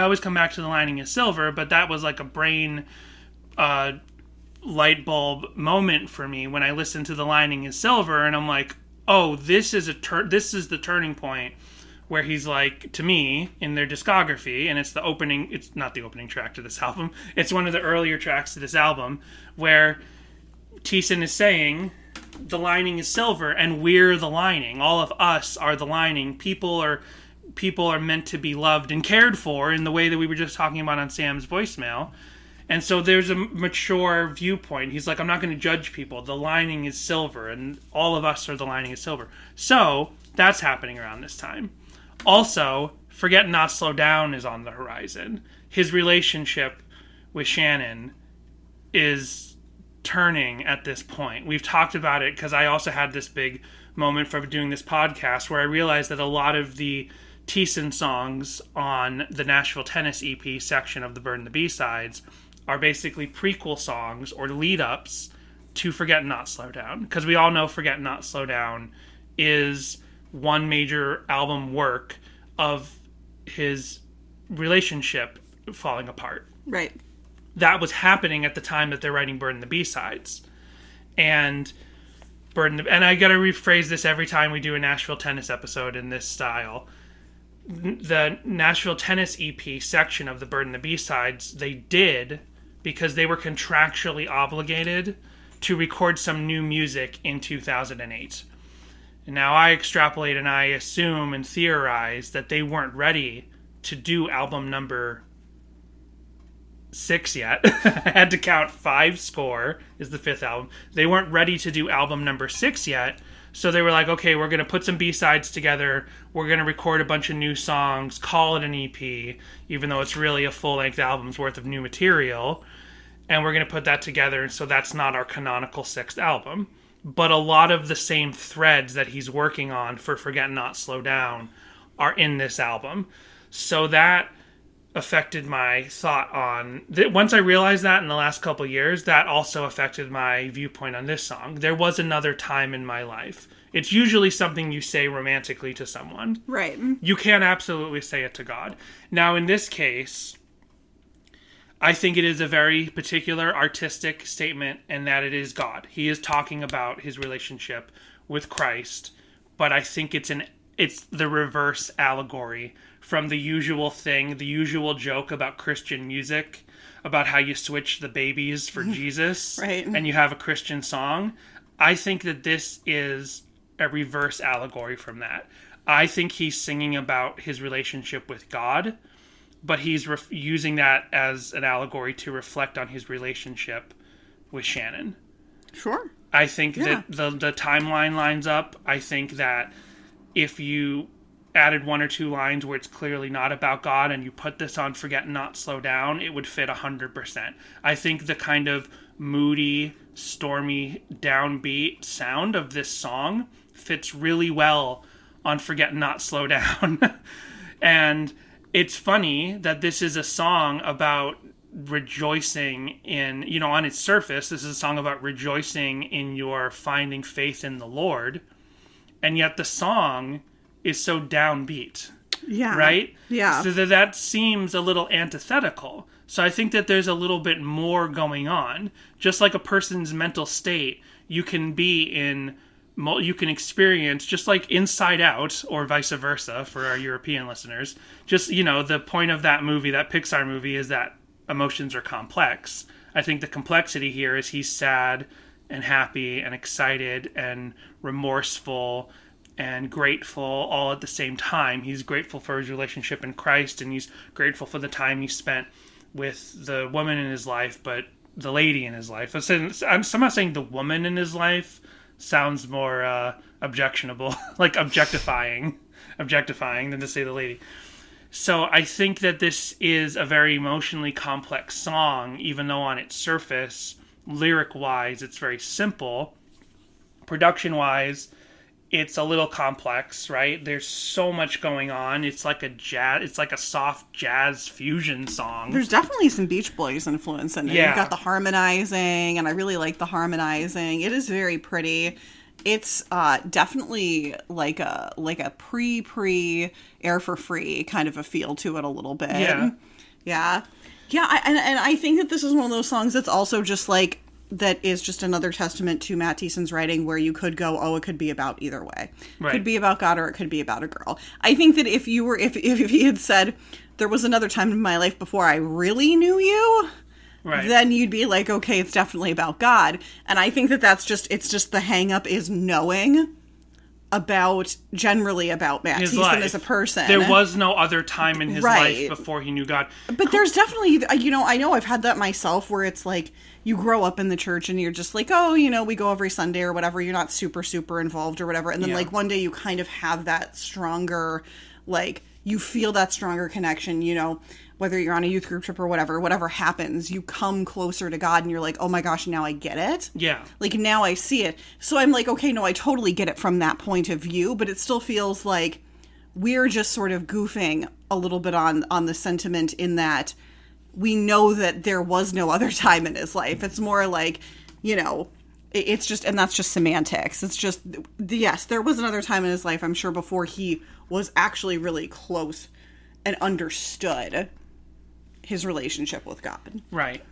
always come back to The Lining is Silver, but that was like a brain light bulb moment for me when I listened to The Lining is Silver, and I'm like, oh, this is the turning point where he's like, to me, in their discography, and it's not the opening track to this album, it's one of the earlier tracks to this album, where Thiessen is saying, the lining is silver, and we're the lining. All of us are the lining. People are meant to be loved and cared for in the way that we were just talking about on Sam's voicemail. And so there's a mature viewpoint. He's like, I'm not going to judge people. The lining is silver, and all of us are the lining is silver. So that's happening around this time. Also, Forget Not Slow Down is on the horizon. His relationship with Shannon is turning at this point. We've talked about it because I also had this big moment for doing this podcast where I realized that a lot of the Thiessen songs on the Nashville Tennis EP section of the Bird and the B-Sides are basically prequel songs or lead-ups to Forget Not Slow Down, because we all know Forget Not Slow Down is one major album work of his relationship falling apart. Right. That was happening at the time that they're writing Bird and the B-Sides. And and I gotta rephrase this every time we do a Nashville Tennis episode in this style. The Nashville Tennis EP section of the Bird and the B-Sides, they did because they were contractually obligated to record some new music in 2008. And now I extrapolate and I assume and theorize that they weren't ready to do album number 6 yet. I had to count. Five Score is the 5th album. They weren't ready to do album number 6 yet. So they were like, okay, we're going to put some B-sides together. We're going to record a bunch of new songs, call it an EP, even though it's really a full-length album's worth of new material. And we're going to put that together. So that's not our canonical 6th album. But a lot of the same threads that he's working on for Forget Not Slow Down are in this album. So that affected my thought on once I realized that in the last couple of years, that also affected my viewpoint on this song. There was another time in my life. It's usually something you say romantically to someone. Right. You can't absolutely say it to God. Now, in this case, I think it is a very particular artistic statement, and that it is God. He is talking about his relationship with Christ, but I think it's the reverse allegory from the usual thing, the usual joke about Christian music, about how you switch the babies for Jesus, right, and you have a Christian song. I think that this is a reverse allegory from that. I think he's singing about his relationship with God, but he's using that as an allegory to reflect on his relationship with Shannon. Sure. I think that the timeline lines up. I think that if you added one or two lines where it's clearly not about God and you put this on Forget Not Slow Down, it would fit 100%. I think the kind of moody, stormy, downbeat sound of this song fits really well on Forget Not Slow Down. And it's funny that this is a song about rejoicing in, on its surface, this is a song about rejoicing in your finding faith in the Lord. And yet the song is so downbeat. Yeah. Right? Yeah. So that seems a little antithetical. So I think that there's a little bit more going on. Just like a person's mental state, you can experience, just like Inside Out, or vice versa for our European listeners. Just, the point of that movie, that Pixar movie, is that emotions are complex. I think the complexity here is he's sad and happy and excited and remorseful and grateful all at the same time. He's grateful for his relationship in Christ, and he's grateful for the time he spent with the woman in his life, but the lady in his life. I'm somehow saying the woman in his life sounds more objectionable, like objectifying than to say the lady. So I think that this is a very emotionally complex song, even though on its surface, lyric-wise, it's very simple. Production-wise, it's a little complex, right? There's so much going on. It's like a soft jazz fusion song. There's definitely some Beach Boys influence in it. Yeah. You've got the harmonizing, and I really like the harmonizing. It is very pretty. It's definitely like a pre Air for Free kind of a feel to it a little bit. Yeah. And I think that this is one of those songs that's also just like, that is just another testament to Matt Thiessen's writing, where you could go, oh, it could be about either way. Right. It could be about God, or it could be about a girl. I think that if he had said, there was another time in my life before I really knew you, right, then you'd be like, okay, it's definitely about God. And I think that it's just the hang up is knowing generally about Matt Thiessen as a person. There was no other time in his life before he knew God. But there's definitely, I know I've had that myself, where it's like, you grow up in the church and you're just like, oh, we go every Sunday or whatever. You're not super, super involved or whatever. And then like one day you kind of have that stronger, like you feel that stronger connection, whether you're on a youth group trip or whatever happens, you come closer to God and you're like, oh my gosh, now I get it. Yeah. Like now I see it. So I'm like, okay, no, I totally get it from that point of view, but it still feels like we're just sort of goofing a little bit on the sentiment, in that we know that there was no other time in his life. It's more like, it's just, and that's just semantics. It's just, yes, there was another time in his life, I'm sure, before he was actually really close and understood his relationship with God. Right.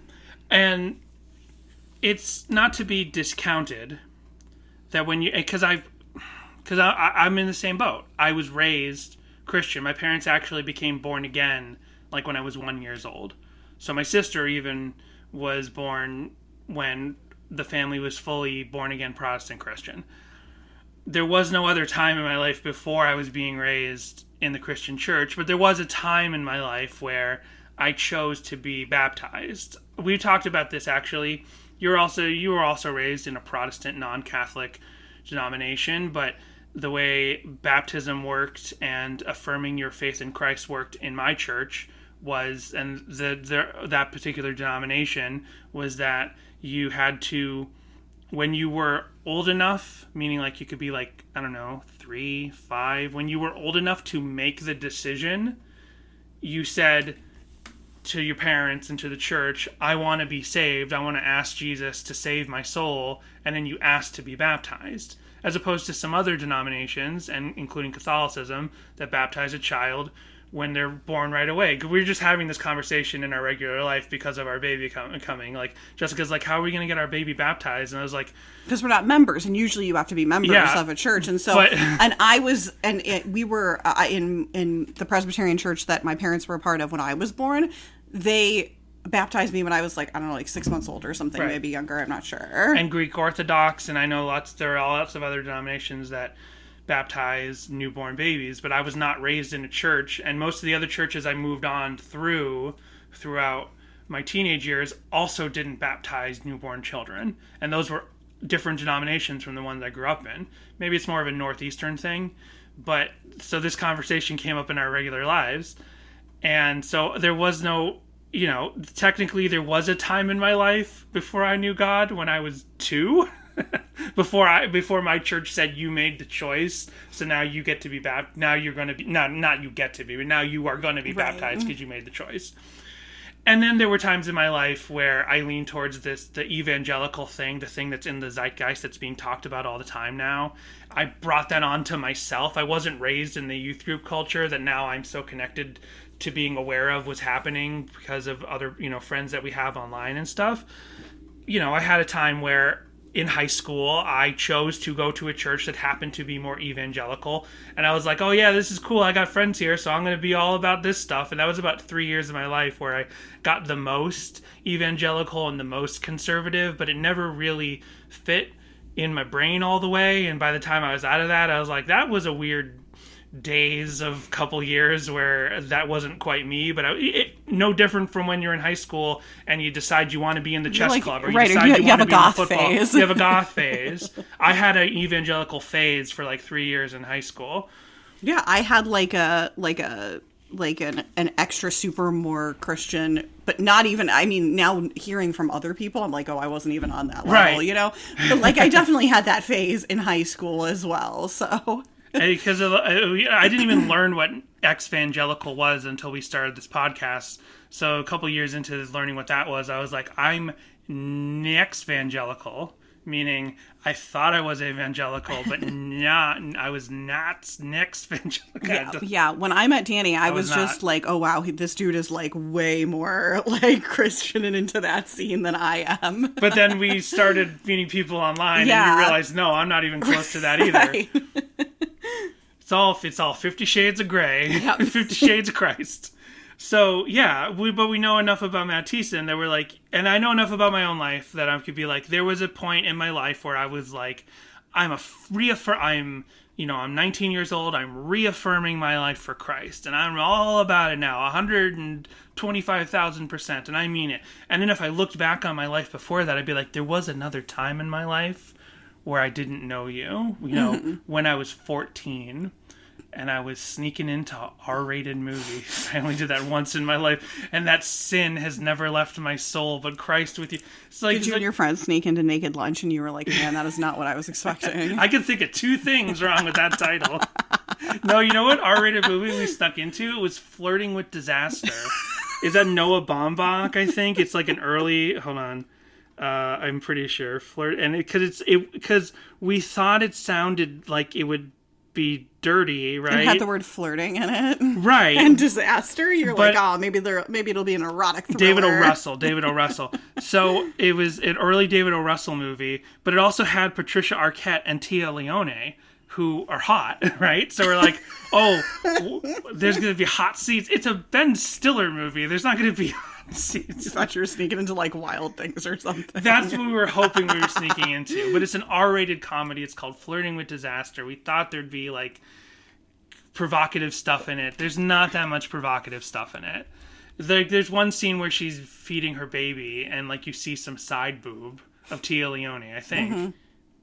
And it's not to be discounted that when you, because I'm in the same boat. I was raised Christian. My parents actually became born again like when I was 1 year old. So my sister even was born when the family was fully born again Protestant Christian. There was no other time in my life before I was being raised in the Christian church, but there was a time in my life where I chose to be baptized. We talked about this actually. You were also raised in a Protestant non-Catholic denomination, but the way baptism worked and affirming your faith in Christ worked in my church was, and that particular denomination was that you had to, when you were old enough, meaning like you could be like, I don't know, 3, 5, when you were old enough to make the decision, you said to your parents and to the church, I want to be saved, I want to ask Jesus to save my soul, and then you asked to be baptized. As opposed to some other denominations, and including Catholicism, that baptize a child when they're born right away. We're just having this conversation in our regular life because of our baby coming. Like, Jessica's like, how are we going to get our baby baptized? And I was like, because we're not members, and usually you have to be members of a church. And so, we were in the Presbyterian church that my parents were a part of when I was born. They baptized me when I was like, I don't know, like 6 months old or something, maybe younger, I'm not sure. And Greek Orthodox, and I know there are lots of other denominations that baptize newborn babies, but I was not raised in a church, and most of the other churches I moved on throughout my teenage years also didn't baptize newborn children, and those were different denominations from the ones I grew up in. Maybe it's more of a Northeastern thing, But so this conversation came up in our regular lives. And so there was no, technically there was a time in my life before I knew God when I was 2. before my church said you made the choice, so now you get to be baptized. Now you're going to be not you get to be, but now you are going to be baptized because you made the choice. And then there were times in my life where I leaned towards the evangelical thing, the thing that's in the zeitgeist that's being talked about all the time now. I brought that on to myself. I wasn't raised in the youth group culture that now I'm so connected to being aware of what's happening because of other, friends that we have online and stuff. I had a time where in high school, I chose to go to a church that happened to be more evangelical. And I was like, oh yeah, this is cool. I got friends here, so I'm going to be all about this stuff. And that was about 3 years of my life where I got the most evangelical and the most conservative, but it never really fit in my brain all the way. And by the time I was out of that, I was like, that was a weird days of couple years where that wasn't quite me, but no different from when you're in high school and you decide you want to be in the chess club, or you decide you want to be in the football. Phase. You have a goth phase. I had an evangelical phase for like 3 years in high school. Yeah, I had an extra super more Christian, but not even, I mean, now hearing from other people, I'm like, oh, I wasn't even on that level, right. But like, I definitely had that phase in high school as well, so. Because I didn't even learn what ex-evangelical was until we started this podcast. So a couple years into learning what that was, I was like, I'm next-evangelical, meaning I thought I was evangelical, but I was not next-evangelical. Yeah, when I met Danny, I was just like, oh wow, this dude is like way more like Christian and into that scene than I am. But then we started meeting people online, and we realized, no, I'm not even close to that either. Right. It's all 50 Shades of Grey, Yep. 50 Shades of Christ. So yeah, but we know enough about Matt Thiessen that we're like, and I know enough about my own life that I could be like, there was a point in my life where I was like, I'm 19 years old, I'm reaffirming my life for Christ, and I'm all about it now, 125,000%, and I mean it. And then if I looked back on my life before that, I'd be like, there was another time in my life where I didn't know you, when I was 14. And I was sneaking into R-rated movies. I only did that once in my life, and that sin has never left my soul. But Christ with you, it's like, did you and your friends sneak into Naked Lunch, and you were like, "Man, that is not what I was expecting." I can think of 2 things wrong with that title. No, you know what R-rated movie we snuck into? It was Flirting with Disaster. Is that Noah Baumbach? I think it's like an early. Hold on. I'm pretty sure because we thought it sounded like it would be dirty, right? It had the word flirting in it, right? And disaster. You're like, oh, maybe it'll be an erotic thriller. David O. Russell. So it was an early David O. Russell movie, but it also had Patricia Arquette and Tia Leone, who are hot, right? So we're like, oh, there's going to be hot scenes. It's a Ben Stiller movie. There's not going to be hot scenes. I thought you were sneaking into like Wild Things or something. That's what we were hoping we were sneaking into. But it's an R-rated comedy. It's called Flirting with Disaster. We thought there'd be like provocative stuff in it. There's not that much provocative stuff in it. There's one scene where she's feeding her baby and like you see some side boob of Tia Leone, I think. Mm-hmm.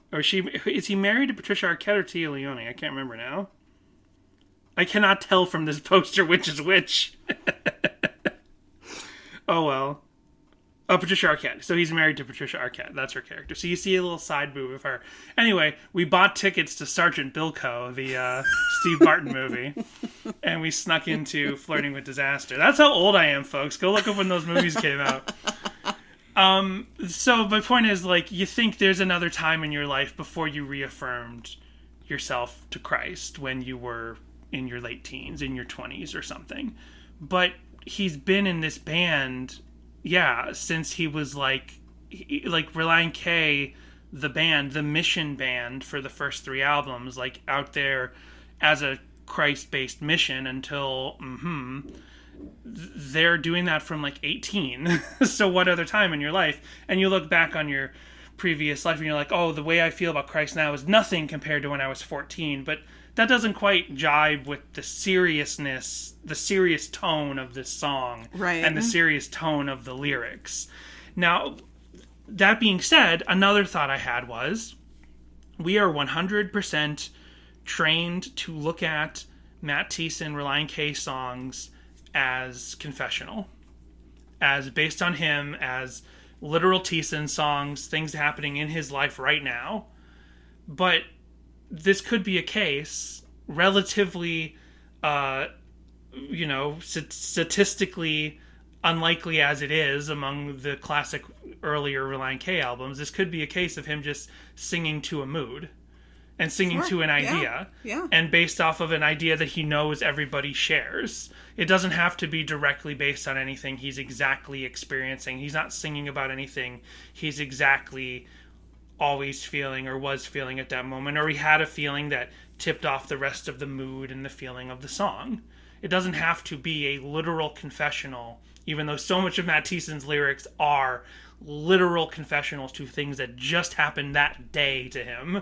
Or is he married to Patricia Arquette or Tia Leone? I can't remember now. I cannot tell from this poster which is which. Oh well. Oh, Patricia Arquette. So he's married to Patricia Arquette. That's her character. So you see a little side boob of her. Anyway, we bought tickets to Sergeant Bilko, the Steve Martin movie, and we snuck into Flirting with Disaster. That's how old I am, folks. Go look up when those movies came out. So my point is, like, you think there's another time in your life before you reaffirmed yourself to Christ when you were in your late teens, in your 20s or something. But he's been in this band, since he was like Relient K, the band, the mission band for the first 3 albums, like out there as a Christ-based mission until, they're doing that from like 18. So what other time in your life? And you look back on your previous life and you're like, oh, the way I feel about Christ now is nothing compared to when I was 14. But that doesn't quite jibe with the seriousness, the serious tone of this song, right, and the serious tone of the lyrics. Now, that being said, another thought I had was, we are 100% trained to look at Matt Thiessen, Relient K songs as confessional, as based on him, as literal Thiessen songs, things happening in his life right now. But this could be a case, relatively, statistically unlikely as it is among the classic earlier Relient K albums. This could be a case of him just singing to a mood and singing to an idea, and based off of an idea that he knows everybody shares. It doesn't have to be directly based on anything he's exactly experiencing. He's not singing about anything he's exactly always feeling or was feeling at that moment, or he had a feeling that tipped off the rest of the mood and the feeling of the song. It doesn't have to be a literal confessional, even though so much of Matt Thiessen's lyrics are literal confessionals to things that just happened that day to him,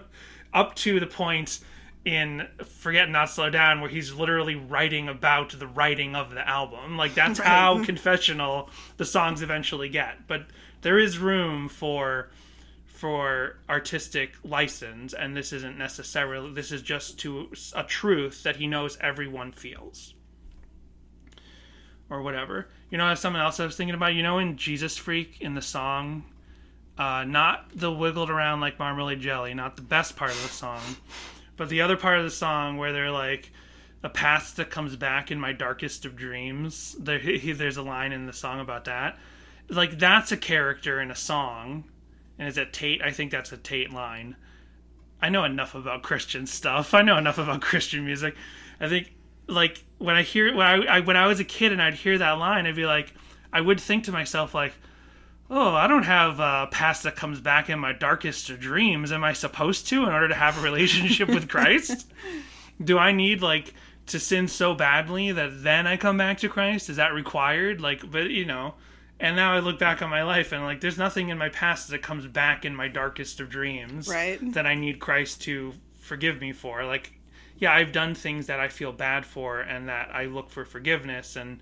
up to the point in Forget Not Slow Down where he's literally writing about the writing of the album. Like, that's how confessional the songs eventually get. But there is room for artistic license, and this isn't necessarily, this is just to a truth that he knows everyone feels. Or whatever. You know, something else I was thinking about, in Jesus Freak, in the song, not the wiggled around like marmalade jelly, not the best part of the song, but the other part of the song where they're like, a past that comes back in my darkest of dreams. There's a line in the song about that. Like, that's a character in a song. And is it Tate? I think that's a Tate line. I know enough about Christian stuff. I know enough about Christian music. I think, like, when I was a kid and I'd hear that line, I'd be like, I would think to myself, like, oh, I don't have a past that comes back in my darkest of dreams. Am I supposed to in order to have a relationship with Christ? Do I need, like, to sin so badly that then I come back to Christ? Is that required? Like, but, and now I look back on my life and, like, there's nothing in my past that comes back in my darkest of dreams that I need Christ to forgive me for. Like, yeah, I've done things that I feel bad for and that I look for forgiveness and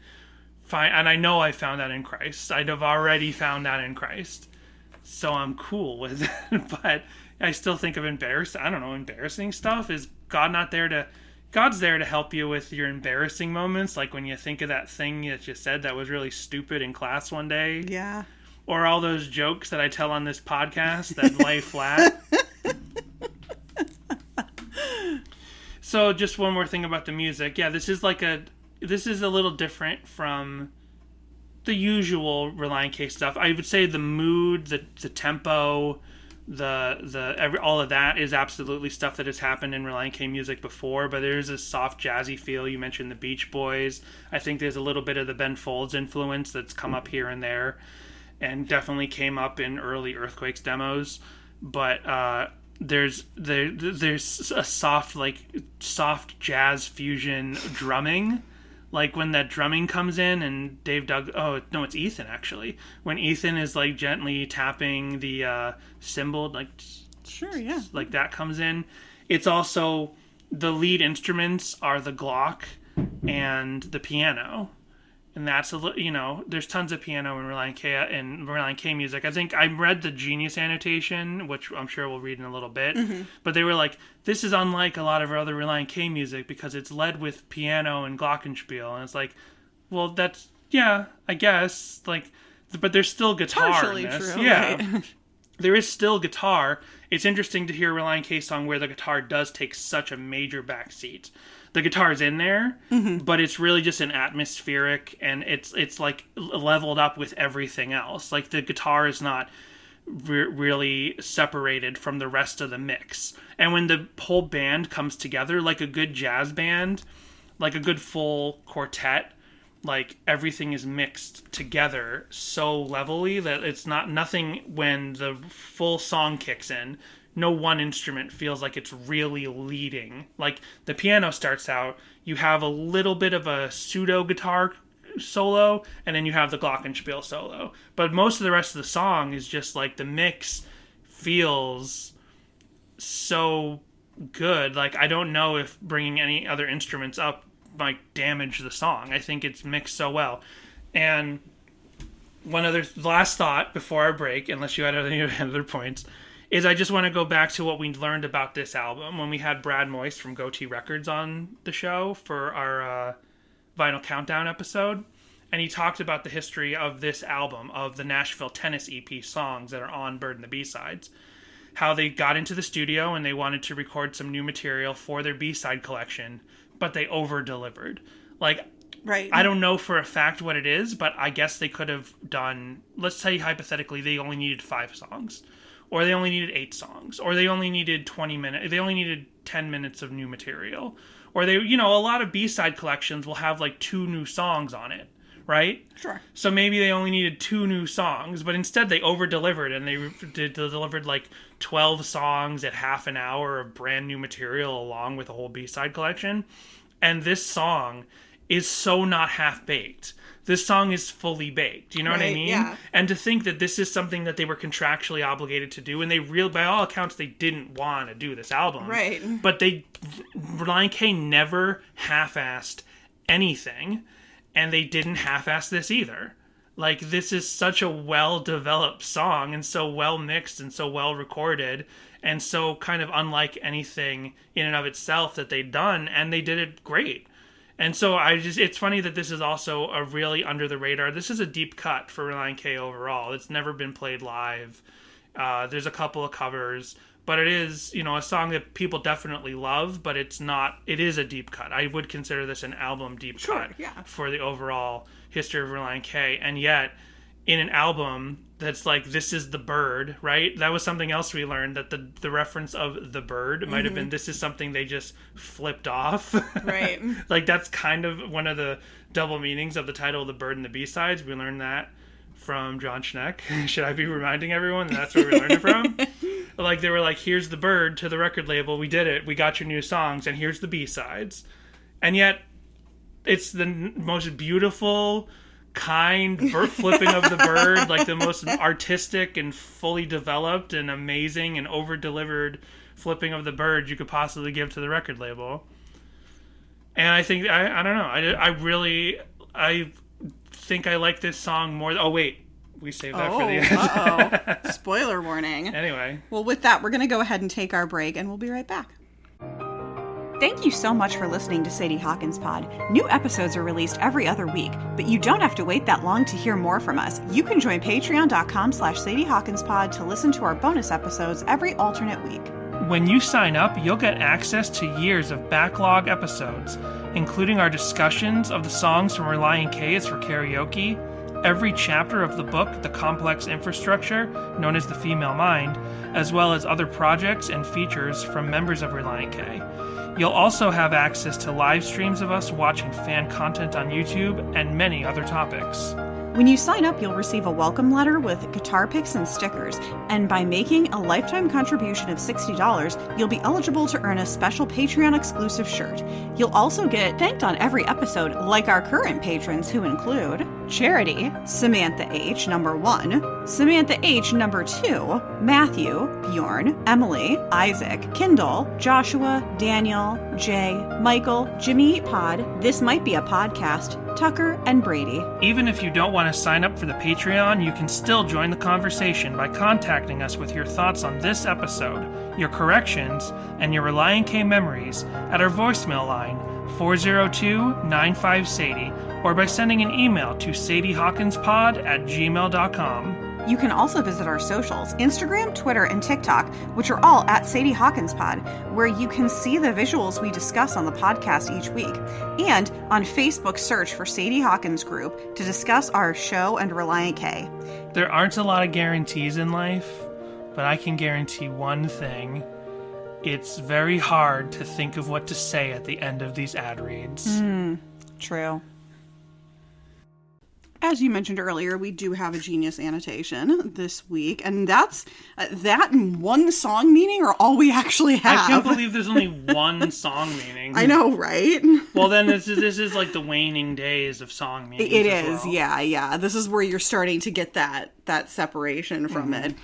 I know I found that in Christ. I'd have already found that in Christ. So I'm cool with it. But I still think of embarrassing stuff. Is God not there to... God's there to help you with your embarrassing moments, like when you think of that thing that you said that was really stupid in class one day. Yeah. Or all those jokes that I tell on this podcast that lay flat. So just one more thing about the music. Yeah, this is a little different from the usual Relient K stuff. I would say the mood, the tempo, all of that is absolutely stuff that has happened in Relient K music before, but there's a soft jazzy feel. You mentioned the Beach Boys. I think there's a little bit of the Ben Folds influence that's come up here and there, and definitely came up in early Earthquakes demos. But there's a soft jazz fusion drumming. Like when that drumming comes in and it's Ethan actually. When Ethan is like gently tapping the cymbal, like sure, yeah, like that comes in. It's also the lead instruments are the Glock and the piano, and that's there's tons of piano in Relient K music. I think I read the Genius annotation, which I'm sure we'll read in a little bit, but they were like, this is unlike a lot of our other Relient K music because it's led with piano and glockenspiel, and it's like, well, that's, yeah, I guess, like, but there's still guitar partially in this. True, yeah. Right. There is still guitar. It's interesting to hear a Relient K song where the guitar does take such a major backseat. The guitar's in there, but it's really just an atmospheric, and it's like leveled up with everything else. Like the guitar is not really separated from the rest of the mix. And when the whole band comes together, like a good jazz band, like a good full quartet, like everything is mixed together so levelly that it's nothing when the full song kicks in. No one instrument feels like it's really leading. Like the piano starts out, you have a little bit of a pseudo guitar solo, and then you have the glockenspiel solo. But most of the rest of the song is just like the mix feels so good. Like I don't know if bringing any other instruments up might damage the song. I think it's mixed so well. And one other last thought before our break, unless you had any other points, is I just want to go back to what we learned about this album when we had Brad Moist from Goatee Records on the show for our Vinyl Countdown episode. And he talked about the history of this album, of the Nashville Tennis EP songs that are on Bird and the B-Sides. How they got into the studio and they wanted to record some new material for their B-side collection, but they over-delivered. Like, Right. I don't know for a fact what it is, but I guess they could have done, let's say hypothetically, they only needed 5 songs. Or they only needed 8 songs. Or they only needed 20 minutes. They only needed 10 minutes of new material. Or they, a lot of B-side collections will have like 2 new songs on it, right? Sure. So maybe they only needed 2 new songs, but instead they over-delivered and they delivered like 12 songs at half an hour of brand new material along with a whole B-side collection. And this song is so not half-baked. This song is fully baked. You know what I mean? Yeah. And to think that this is something that they were contractually obligated to do, and by all accounts, they didn't want to do this album. Right. But Relient K never half-assed anything, and they didn't half-ass this either. Like, this is such a well-developed song, and so well-mixed, and so well-recorded, and so kind of unlike anything in and of itself that they'd done, and they did it great. And so it's funny that this is also a really under the radar. This is a deep cut for Relient K overall. It's never been played live. There's a couple of covers, but it is, a song that people definitely love, but it is a deep cut. I would consider this an album deep cut for the overall history of Relient K. And yet, in an album that's like, this is the bird, right? That was something else we learned, that the reference of the bird might have been, this is something they just flipped off. Right. Like, that's kind of one of the double meanings of the title of The Bird and the B-Sides. We learned that from John Schneck. Should I be reminding everyone that that's where we learned it from? Like, they were like, here's the bird to the record label. We did it. We got your new songs, and here's the B-Sides. And yet, it's the most beautiful, kind flipping of the bird, like the most artistic and fully developed and amazing and over-delivered flipping of the bird you could possibly give to the record label. And I think, I don't know, I think I like this song more. Oh, wait, we saved that for the end. Spoiler warning. Anyway. Well, with that, we're going to go ahead and take our break, and we'll be right back. Thank you so much for listening to Sadie Hawkins Pod. New episodes are released every other week, but you don't have to wait that long to hear more from us. You can join patreon.com/Sadie Hawkins Pod to listen to our bonus episodes every alternate week. When you sign up, you'll get access to years of backlog episodes, including our discussions of the songs from Relient K is for Karaoke, every chapter of the book, The Complex Infrastructure, known as The Female Mind, as well as other projects and features from members of Relient K. You'll also have access to live streams of us watching fan content on YouTube and many other topics. When you sign up, you'll receive a welcome letter with guitar picks and stickers, and by making a lifetime contribution of $60, you'll be eligible to earn a special Patreon-exclusive shirt. You'll also get thanked on every episode, like our current patrons, who include Charity, Samantha H. number 1, Samantha H. number 2, Matthew, Bjorn, Emily, Isaac, Kindle, Joshua, Daniel, Jay, Michael, Jimmy Eat Pod, This Might Be a Podcast, Tucker, and Brady. Even if you don't want to sign up for the Patreon, you can still join the conversation by contacting us with your thoughts on this episode, your corrections, and your Relient K memories at our voicemail line 402-95-SADIE, or by sending an email to sadiehawkinspod@gmail.com. You can also visit our socials, Instagram, Twitter, and TikTok, which are all at Sadie Hawkins Pod, where you can see the visuals we discuss on the podcast each week. And on Facebook, search for Sadie Hawkins Group to discuss our show and Relient K. There aren't a lot of guarantees in life, but I can guarantee one thing. It's very hard to think of what to say at the end of these ad reads. True. As you mentioned earlier, we do have a Genius annotation this week, and that's that and one song meaning are all we actually have. I can't believe there's only one song meaning. I know, right? Well, then this is like the waning days of song meanings. It as is, well. yeah. This is where you're starting to get that separation from it.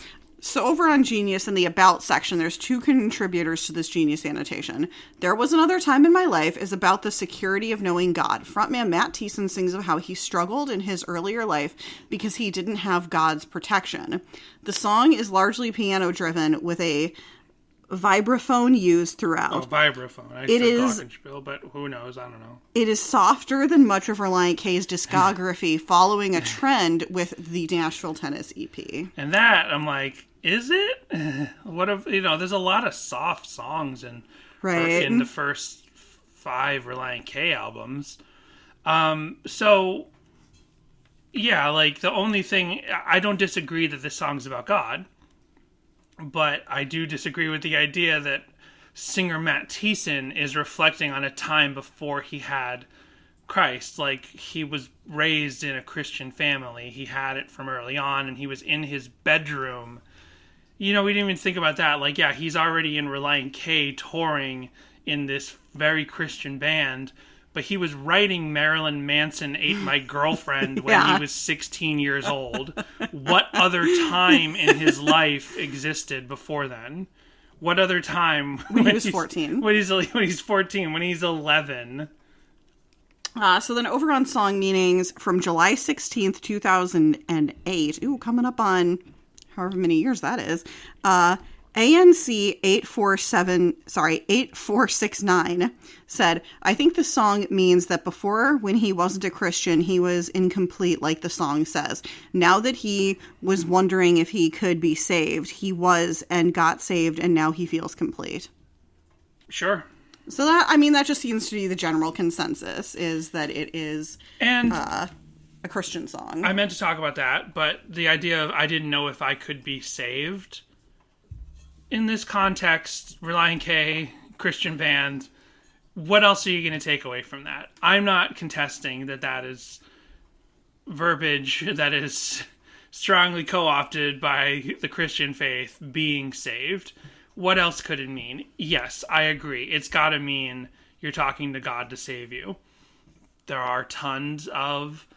So over on Genius in the About section, there's 2 contributors to this Genius annotation. There Was Another Time in My Life is about the security of knowing God. Frontman Matt Thiessen sings of how he struggled in his earlier life because he didn't have God's protection. The song is largely piano-driven with a vibraphone used throughout. Oh, vibraphone. I It said is- glockenspiel, but who knows? I don't know. It is softer than much of Relient K's discography, following a trend with the Nashville Tennis EP. And that, I'm like, is it? What if, there's a lot of soft songs in the first 5 Relient K albums. So, yeah, like, the only thing, I don't disagree that this song's about God, but I do disagree with the idea that singer Matt Thiessen is reflecting on a time before he had Christ. Like, he was raised in a Christian family. He had it from early on, and he was in his bedroom. We didn't even think about that. Like, yeah, he's already in Relient K touring in this very Christian band, but he was writing Marilyn Manson Ate My Girlfriend when he was 16 years old. What other time in his life existed before then? What other time? When he was 14. When he's 14, when he's 11. So then over on song meanings from July 16th, 2008. Ooh, coming up on however many years that is. ANC 8469 said, I think the song means that before, when he wasn't a Christian, he was incomplete, like the song says. Now that he was wondering if he could be saved, he was and got saved, and now he feels complete. Sure. So that just seems to be the general consensus, is that it is a Christian song. I meant to talk about that, but the idea of I didn't know if I could be saved. In this context, Relient K, Christian band, what else are you going to take away from that? I'm not contesting that is verbiage that is strongly co-opted by the Christian faith, being saved. What else could it mean? Yes, I agree. It's got to mean you're talking to God to save you. There are tons of,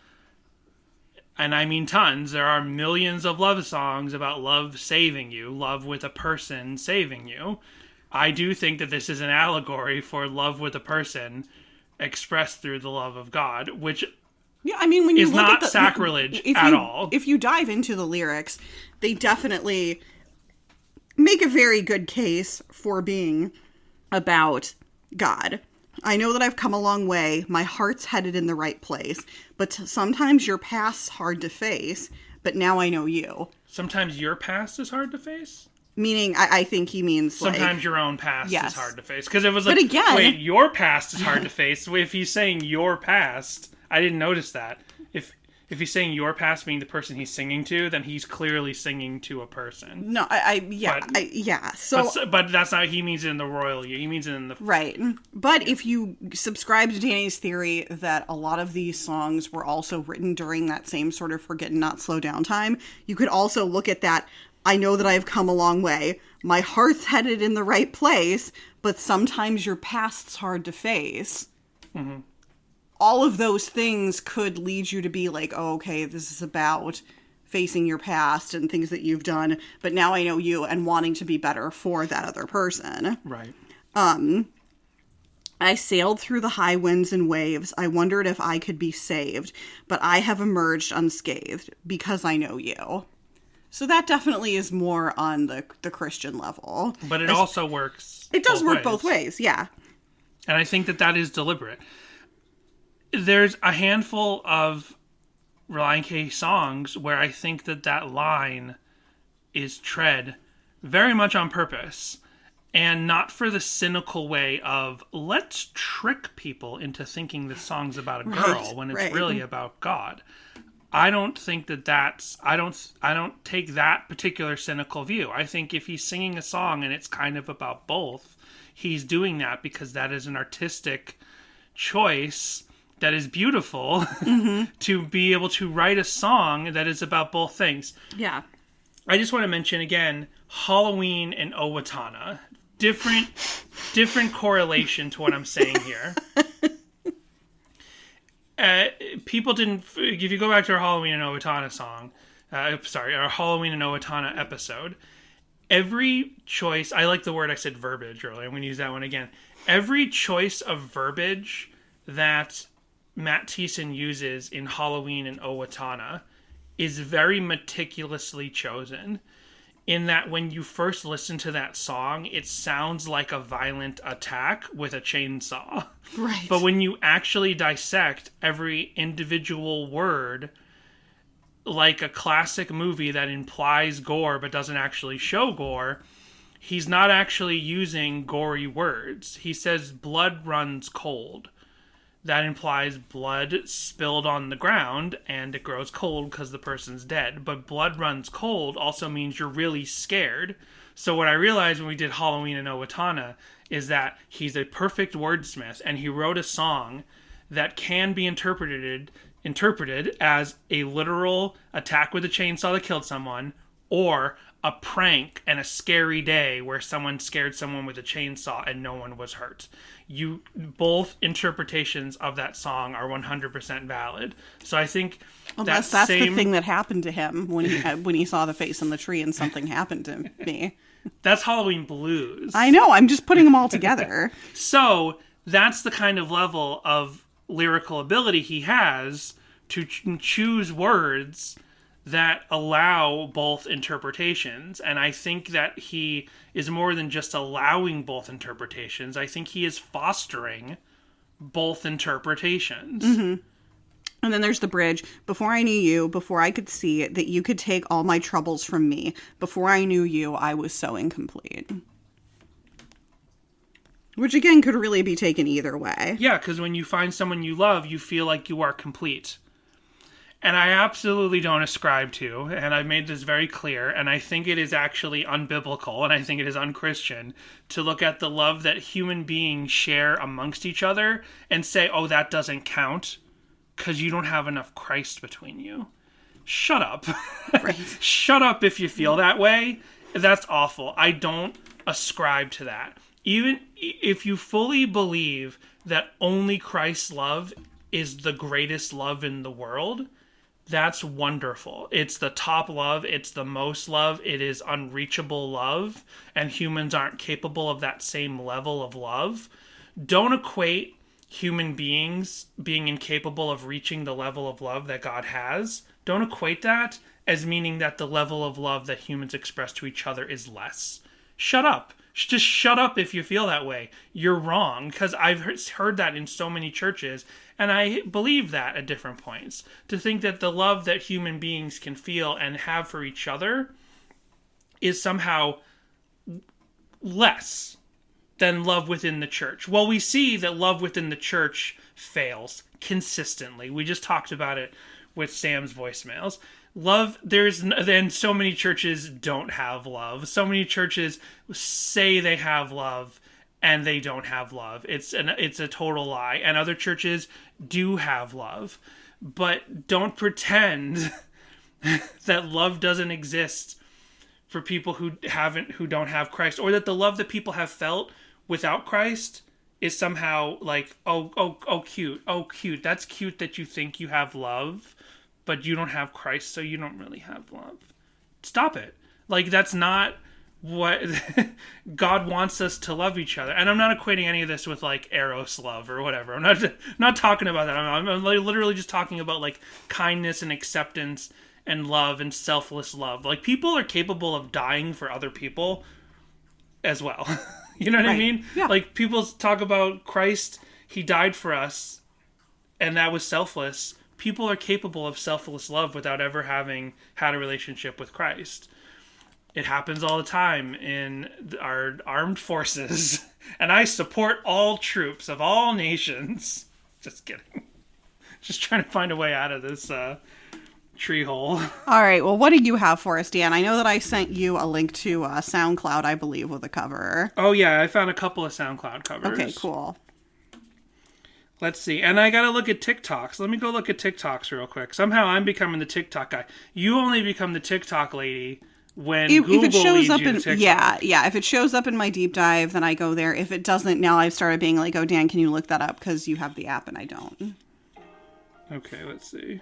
and I mean tons, there are millions of love songs about love saving you, love with a person saving you. I do think that this is an allegory for love with a person expressed through the love of God, which when you is look not at the, sacrilege at all. If you dive into the lyrics, they definitely make a very good case for being about God. I know that I've come a long way. My heart's headed in the right place. But sometimes your past's hard to face. But now I know you. Sometimes your past is hard to face? Meaning, I think he means sometimes your own past yes. is hard to face. Because it was like, but again, wait, your past is hard to face. If he's saying your past, I didn't notice that. If he's saying your past being the person he's singing to, then he's clearly singing to a person. No, So, but that's not. He means it in the royal you. He means it in the right. But if you subscribe to Danny's theory that a lot of these songs were also written during that same sort of forget and not slow down time, you could also look at that. I know that I've come a long way. My heart's headed in the right place, but sometimes your past's hard to face. Mm-hmm. All of those things could lead you to be like, oh, okay, this is about facing your past and things that you've done, but now I know you and wanting to be better for that other person. Right. I sailed through the high winds and waves. I wondered if I could be saved, but I have emerged unscathed because I know you. So that definitely is more on the Christian level. But it also works. It does work both ways, yeah. And I think that is deliberate. There's a handful of Relient K songs where I think that line is tread very much on purpose, and not for the cynical way of let's trick people into thinking this song's about a girl when it's really about God. I don't think that's I don't take that particular cynical view. I think if he's singing a song and it's kind of about both, he's doing that because that is an artistic choice that is beautiful to be able to write a song that is about both things. Yeah. I just want to mention again, Halloween and Owatonna. Different correlation to what I'm saying here. People didn't, if you go back to our Halloween and Owatonna song, our Halloween and Owatonna episode, every choice, I like the word, I said verbiage earlier, I'm going to use that one again. Every choice of verbiage that Matt Thiessen uses in Halloween and Owatonna is very meticulously chosen, in that when you first listen to that song, it sounds like a violent attack with a chainsaw. Right. But when you actually dissect every individual word, like a classic movie that implies gore but doesn't actually show gore, he's not actually using gory words. He says blood runs cold. That implies blood spilled on the ground and it grows cold because the person's dead. But blood runs cold also means you're really scared. So what I realized when we did Halloween and Owatonna is that he's a perfect wordsmith, and he wrote a song that can be interpreted as a literal attack with a chainsaw that killed someone, or a prank and a scary day where someone scared someone with a chainsaw and no one was hurt. Both interpretations of that song are 100% valid. So I think that's the thing that happened to him when he saw the face in the tree and something happened to me. That's Halloween Blues. I know. I'm just putting them all together. So that's the kind of level of lyrical ability he has to choose words that allow both interpretations. And I think that he is more than just allowing both interpretations. I think he is fostering both interpretations. Mm-hmm. And then there's the bridge. Before I knew you, before I could see that you could take all my troubles from me, before I knew you, I was so incomplete. Which, again, could really be taken either way. Yeah, because when you find someone you love, you feel like you are complete. And I absolutely don't ascribe to, and I've made this very clear, and I think it is actually unbiblical, and I think it is unchristian, to look at the love that human beings share amongst each other and say, oh, that doesn't count, because you don't have enough Christ between you. Shut up. Right. Shut up if you feel that way. That's awful. I don't ascribe to that. Even if you fully believe that only Christ's love is the greatest love in the world, that's wonderful. It's the top love. It's the most love. It is unreachable love. And humans aren't capable of that same level of love. Don't equate human beings being incapable of reaching the level of love that God has. Don't equate that as meaning that the level of love that humans express to each other is less. Shut up. Just shut up if you feel that way. You're wrong, because I've heard that in so many churches, and I believe that at different points. To think that the love that human beings can feel and have for each other is somehow less than love within the church. Well, we see that love within the church fails consistently. We just talked about it with Sam's voicemails. Love, then so many churches don't have love. So many churches say they have love and they don't have love. It's a total lie. And other churches do have love. But don't pretend that love doesn't exist for people who don't have Christ, or that the love that people have felt without Christ is somehow like, oh cute. That's cute that you think you have love, but you don't have Christ, so you don't really have love. Stop it. Like, that's not what God wants us to love each other. And I'm not equating any of this with, like, Eros love or whatever. I'm not talking about that. I'm literally just talking about, like, kindness and acceptance and love and selfless love. Like, people are capable of dying for other people as well. You know what I mean? Yeah. Like, people talk about Christ, he died for us, and that was selfless. People are capable of selfless love without ever having had a relationship with Christ. It happens all the time in our armed forces. And I support all troops of all nations. Just kidding. Just trying to find a way out of this tree hole. All right. Well, what do you have for us, Dan? I know that I sent you a link to SoundCloud, I believe, with a cover. Oh, yeah. I found a couple of SoundCloud covers. Okay, cool. Let's see. And I got to look at TikToks. Let me go look at TikToks real quick. Somehow I'm becoming the TikTok guy. You only become the TikTok lady when Google if it shows leads up you in to TikTok. yeah. If it shows up in my deep dive, then I go there. If it doesn't, now I've started being like, oh, Dan, can you look that up? Because you have the app and I don't. Okay, let's see.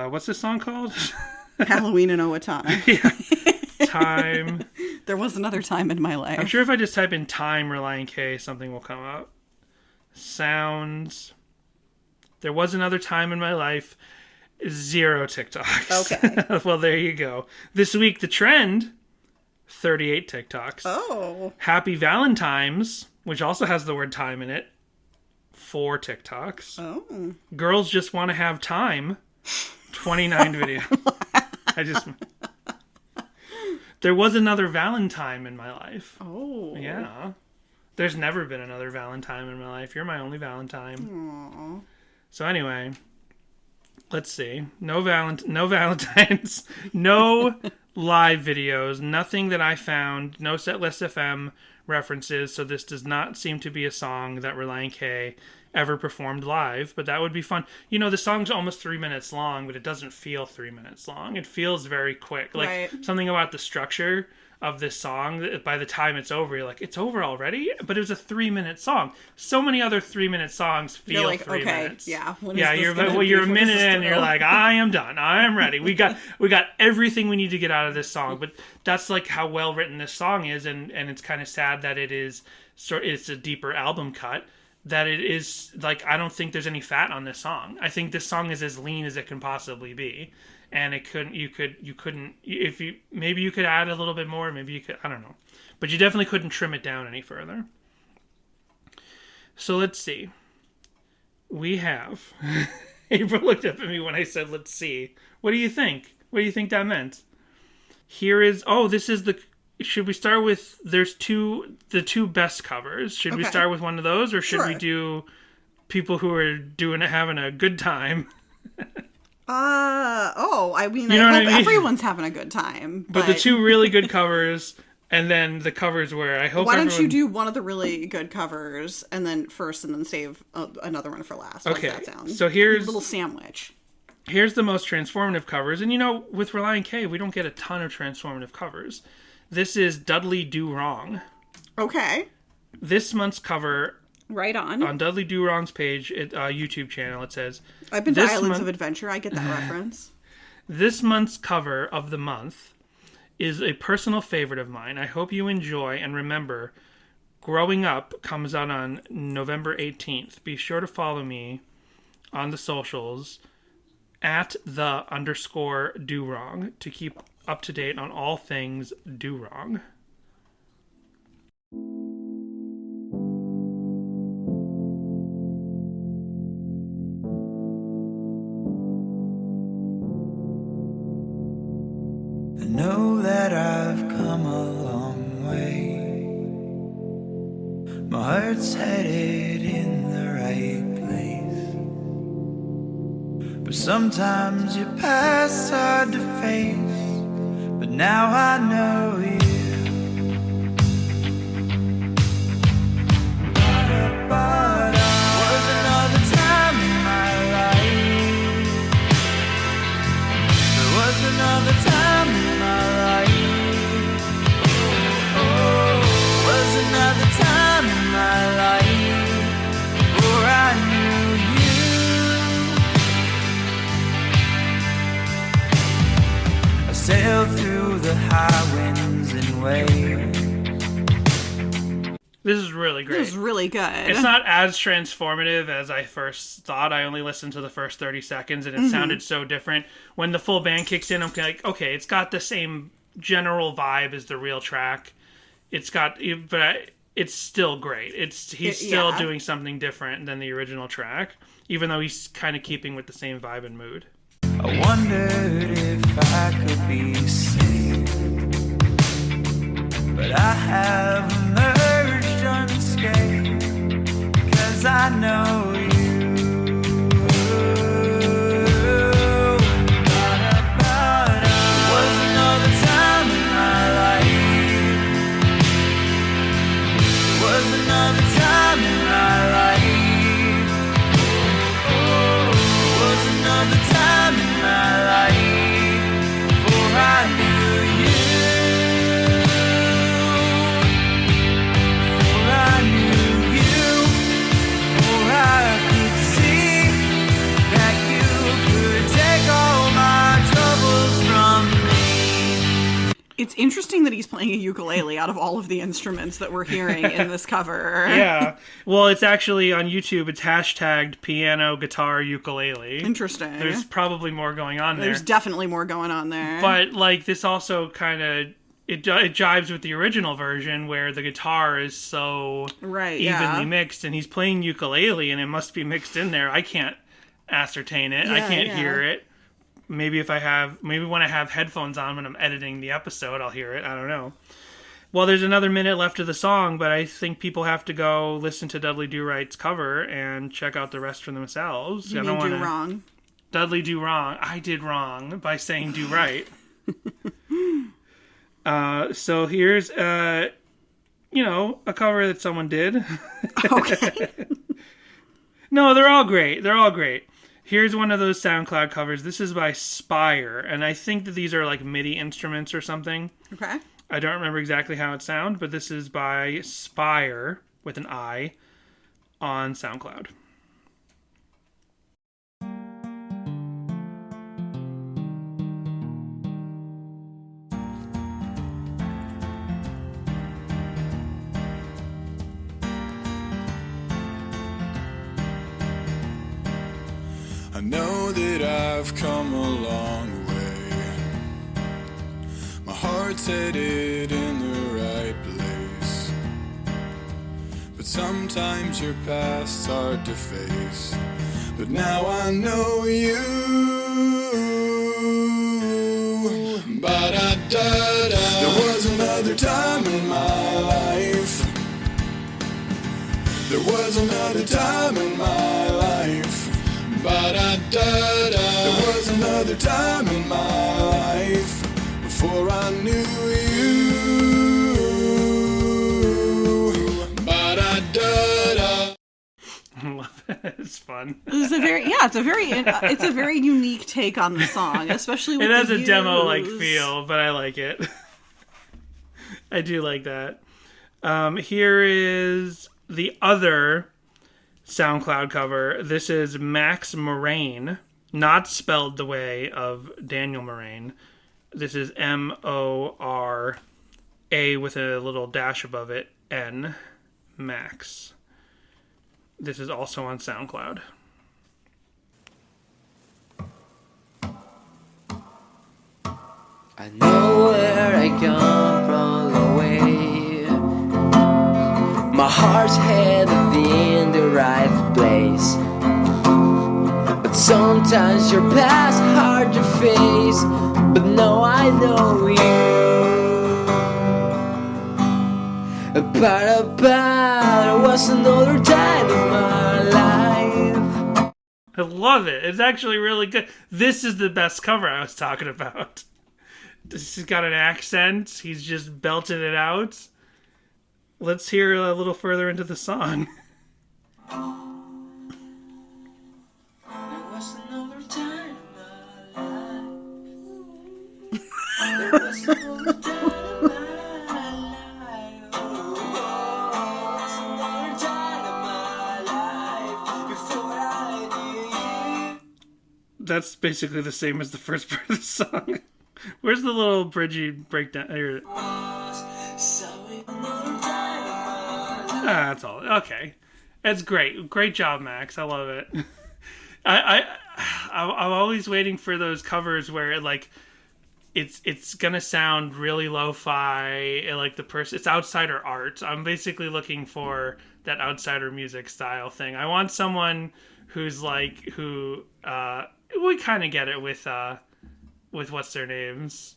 What's this song called? Halloween in Owatonna. Yeah. Time. There was another time in my life. I'm sure if I just type in time Relient K, something will come up. Sounds. There was another time in my life. 0 TikToks. Okay. Well, there you go. This week, the trend, 38 TikToks. Oh. Happy Valentine's, which also has the word time in it, 4 TikToks. Oh. Girls Just Want to Have Time, 29 videos. There was another Valentine in my life. Oh. Yeah. There's never been another Valentine in my life. You're my only Valentine. Aww. So anyway, let's see. No Valentines. No live videos. Nothing that I found. No Setlist FM references. So this does not seem to be a song that Relient K ever performed live. But that would be fun. You know, the song's almost 3 minutes long, but it doesn't feel 3 minutes long. It feels very quick. Like Right. something about the structure of this song, by the time it's over, you're like, it's over already? But it was a 3-minute song. So many other 3-minute songs feel You're like, 3 okay, minutes. yeah. When Yeah, is this you're gonna you're a be? When minute is this in, and gonna you're go? like, I am done. I am ready. We got everything we need to get out of this song. But that's like how well written this song is, and it's kind of sad that it's a deeper album cut. That it is like, I don't think there's any fat on this song. I think this song is as lean as it can possibly be. And you couldn't maybe you could add a little bit more, maybe you could, I don't know. But you definitely couldn't trim it down any further. So let's see. We have April looked up at me when I said let's see. What do you think? What do you think that meant? Here is should we start with the two best covers? Should we Okay. start with one of those, or should we Sure. do people who are having a good time? I mean, You know I what hope I mean? everyone's having a good time. But the two really good covers, and then the covers where I hope Why don't you everyone- do one of the really good covers and then save another one for last? How Okay, does that sound? so here's- a little sandwich. Here's the most transformative covers. And you know, with Relient K, we don't get a ton of transformative covers. This is Dudley Do Wrong. Okay, This month's cover right on. on Dudley Do Wrong's page, YouTube channel, it says, I've been to this Islands month- of Adventure. I get that reference. this month's cover of the month is a personal favorite of mine. I hope you enjoy and remember Growing Up comes out on November 18th. Be sure to follow me on the socials at @_Do Wrong to keep up to date on all things Do Wrong. I know that I've come a long way. My heart's headed in the right place. But sometimes your past's hard to face. But now I know you. But was another time in my life. There was another time in my life. Oh, was another time in my life before I knew you. I sailed through the high winds and waves. This is really great. It was really good. It's not as transformative as I first thought. I only listened to the first 30 seconds, and it sounded so different. When the full band kicks in, I'm like, okay, it's got the same general vibe as the real track. It's still great. He's still yeah. doing something different than the original track, even though he's kind of keeping with the same vibe and mood. I wondered if I could be saved, but I have emerged unscathed, 'cause I know you. Was another time in my life. Was another time in my life. Was another time in my life before I knew you. Before I knew you. Before I It's interesting that he's playing a ukulele out of all of the instruments that we're hearing in this cover. Yeah. Well, it's actually on YouTube. It's hashtagged piano, guitar, ukulele. Interesting. There's probably more going on there. There's definitely more going on there. But, like, this also kind of... It jives with the original version where the guitar is so evenly mixed, and he's playing ukulele, and it must be mixed in there. I can't ascertain it. I can't hear it. Maybe when I have headphones on when I'm editing the episode, I'll hear it. I don't know. Well, there's another minute left of the song, but I think people have to go listen to Dudley Do Right's cover and check out the rest for themselves. You mean Do Wrong? Dudley Do Wrong. I did wrong by saying Do Right. So here's, a cover that someone did. Okay. No, they're all great. They're all great. Here's one of those SoundCloud covers. This is by Spire, and I think that these are like MIDI instruments or something. Okay. I don't remember exactly how it sounds, but this is by Spire, with an I, on SoundCloud. I know that I've come a long way. My heart's headed in the right place. But sometimes your past's hard to face. But now I know you. Ba-da-da-da. There was another time in my life. There was another time in my life. Ba-da-da-da. There was another time in my life before I knew you. Ba-da-da-da. I love it. It's fun. It's a very unique take on the song, especially with it has the a demo-like feel, but I like it. I do like that. Here is the other SoundCloud cover. This is Max Moraine, not spelled the way of Daniel Moraine. This is M-O-R-A with a little dash above it, N, Max. This is also on SoundCloud. I know where I come from away. My heart's headed in the right place. But sometimes your past hard to face. But now I know you. There was another time in my life. I love it. It's actually really good. This is the best cover I was talking about. This has got an accent. He's just belting it out. Let's hear a little further into the song. There was another time in my life. There was another time in my life. There was another time in my life before I knew you. That's basically the same as the first part of the song. Where's the little bridgey breakdown? Here. That's all. Okay. It's great. Great job, Max. I love it. I'm always waiting for those covers where it's gonna sound really lo-fi, like the person. It's outsider art. I'm basically looking for that outsider music style thing. I want someone who's we kind of get it with what's their names.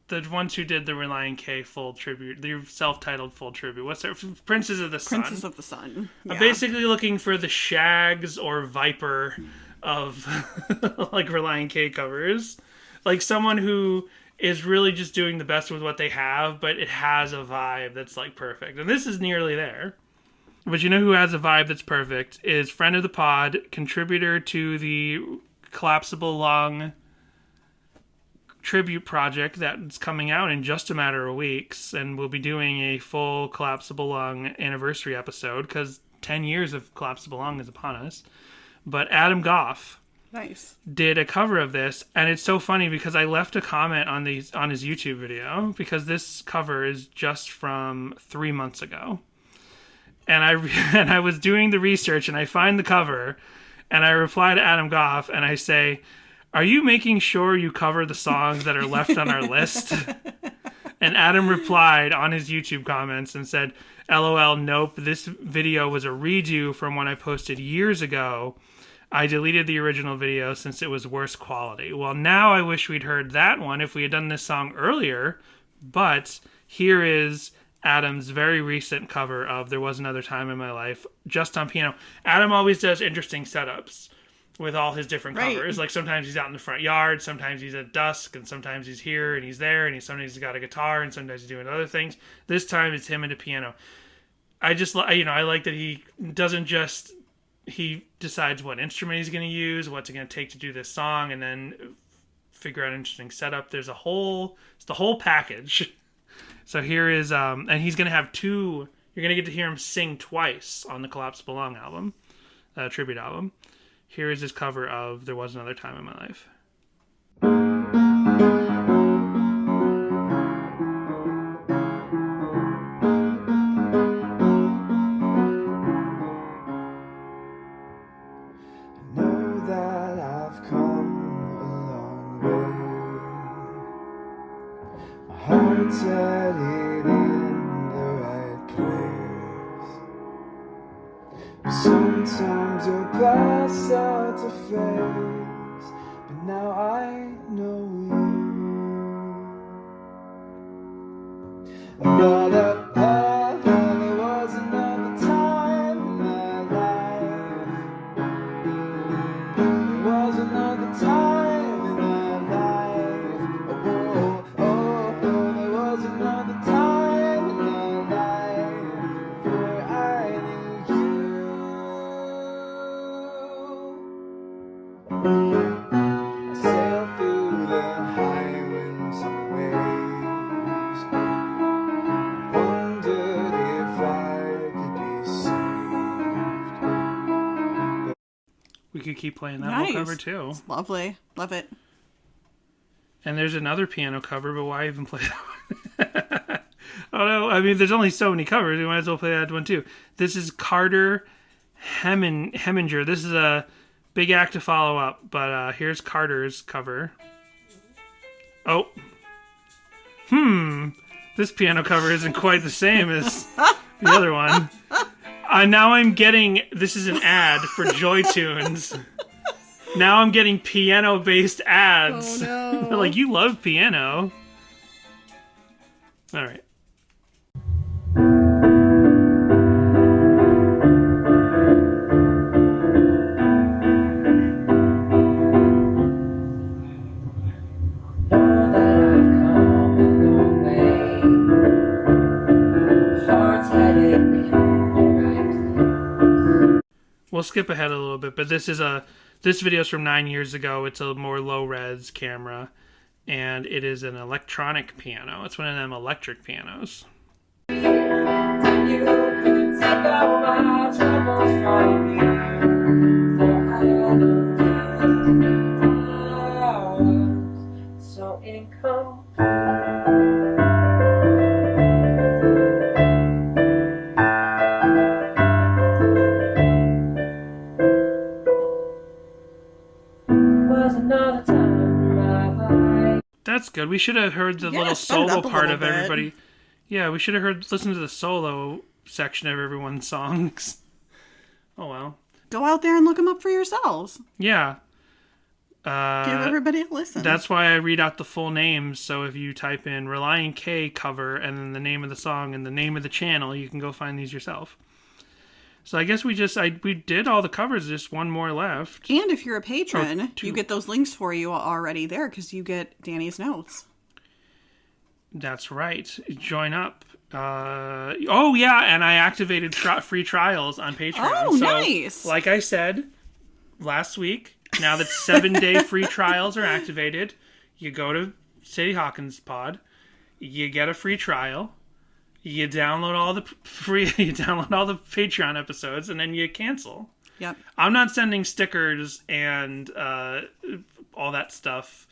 The ones who did the Relient K full tribute, the self-titled full tribute. What's their Princes of the Sun? Princes of the Sun. Yeah. I'm basically looking for the Shags or Viper of like Relient K covers, like someone who is really just doing the best with what they have, but it has a vibe that's like perfect. And this is nearly there. But you know who has a vibe that's perfect is friend of the pod, contributor to the Collapsible Lung tribute project that's coming out in just a matter of weeks, and we'll be doing a full Collapsible Lung anniversary episode because 10 years of Collapsible Lung is upon us. But Adam Goff Nice. did a cover of this, and it's so funny because I left a comment on his YouTube video because this cover is just from 3 months ago. And I was doing the research and I find the cover and I reply to Adam Goff and I say, "Are you making sure you cover the songs that are left on our list?" And Adam replied on his YouTube comments and said, "LOL, nope, this video was a redo from one I posted years ago. I deleted the original video since it was worse quality." Well, now I wish we'd heard that one if we had done this song earlier, but here is Adam's very recent cover of There Was Another Time in My Life, just on piano. Adam always does interesting setups with all his different covers. Like sometimes he's out in the front yard, sometimes he's at dusk, and sometimes he's here and he's there, and sometimes he's got a guitar, and sometimes he's doing other things. This time it's him and a piano. I just, I like that he doesn't just, he decides what instrument he's going to use, what's it going to take to do this song, and then figure out an interesting setup. It's the whole package. So here is, and he's going to have you're going to get to hear him sing twice on the Collapsible Lung album, tribute album. Here is his cover of There Was Another Time in My Life. I know that I've come a long way. My heart's headed in the right place. But sometimes you'll pass out to face. But now I know you. There was another time in my life. There was another time in my life. There was another time in my life before I knew you. I sailed through the high winds and waves. I wondered if I could be saved. We could keep playing that whole cover too. It's lovely. Love it. And there's another piano cover, but why even play that one? Oh no, I mean, there's only so many covers. We might as well play that one too. This is Carter Heminger. This is a big act to follow up, but here's Carter's cover. Oh. This piano cover isn't quite the same as the other one. Now I'm getting, this is an ad for Joy Tunes. Now I'm getting piano-based ads. Oh, no. They're like, you love piano. All right. We'll skip ahead a little bit, but this video's from 9 years ago. It's a more low-res camera, and it is an electronic piano. It's one of them electric pianos. You could take all my troubles from me, for I was so incomplete. That's good. We should have heard the little sped it solo up a part little of bit. everybody. Yeah, we should have listened to the solo section of everyone's songs. Oh well. Go out there and look them up for yourselves. Yeah. Give everybody a listen. That's why I read out the full names. So if you type in Relient K cover and then the name of the song and the name of the channel, you can go find these yourself. So I guess we did all the covers. Just one more left. And if you're a patron, two. you get those links for you already there because you get Danny's notes. That's right. Join up. Oh yeah, and I activated free trials on Patreon. Oh, so, nice. Like I said last week, now that 7-day free trials are activated, you go to Sadie Hawkins Pod, you get a free trial, you download all the Patreon episodes, and then you cancel. Yep. I'm not sending stickers and all that stuff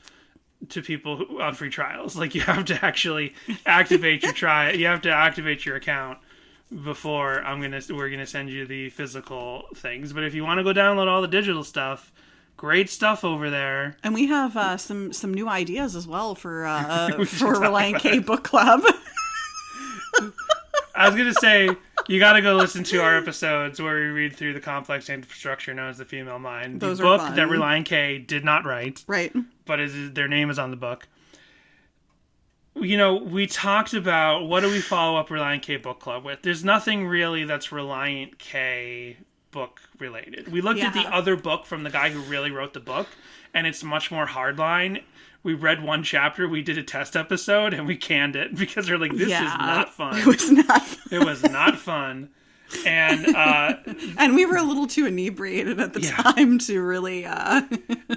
to people on free trials. Like, you have to actually activate your you have to activate your account before we're gonna send you the physical things. But if you want to go download all the digital stuff, great stuff over there. And we have some new ideas as well for Relient K book club. I was gonna say, you got to go listen to our episodes where we read through the complex infrastructure known as the female mind. Those the are book fun. that Relient K did not write, Right. but their name is on the book. You know, we talked about what do we follow up Relient K book club with. There's nothing really that's Relient K book related. We looked at the other book from the guy who really wrote the book, and it's much more hardline. We read one chapter, we did a test episode, and we canned it because we're like, this is not fun. It was not fun. It was not fun. And and we were a little too inebriated at the time to really and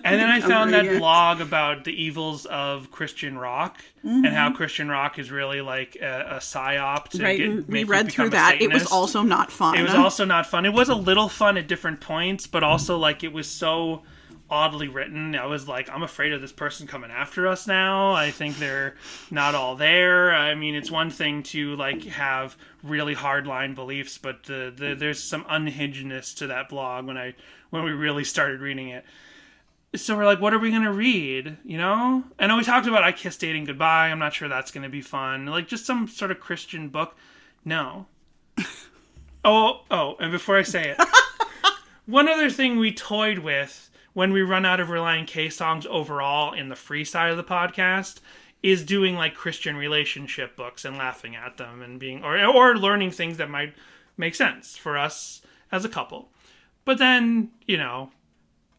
then I found that blog about the evils of Christian rock and how Christian rock is really like a psyop to we read through that. It was also not fun. It was also not fun. It was a little fun at different points, but also like it was so oddly written. I was like, I'm afraid of this person coming after us now. I think they're not all there. I mean, it's one thing to like have really hardline beliefs, but there's some unhingedness to that blog when we really started reading it. So we're like, what are we going to read? You know? And then we talked about I Kiss Dating Goodbye. I'm not sure that's going to be fun. Like just some sort of Christian book. No. Oh, and before I say it, one other thing we toyed with when we run out of Relient K songs overall in the free side of the podcast is doing like Christian relationship books and laughing at them and being or learning things that might make sense for us as a couple. But then, you know,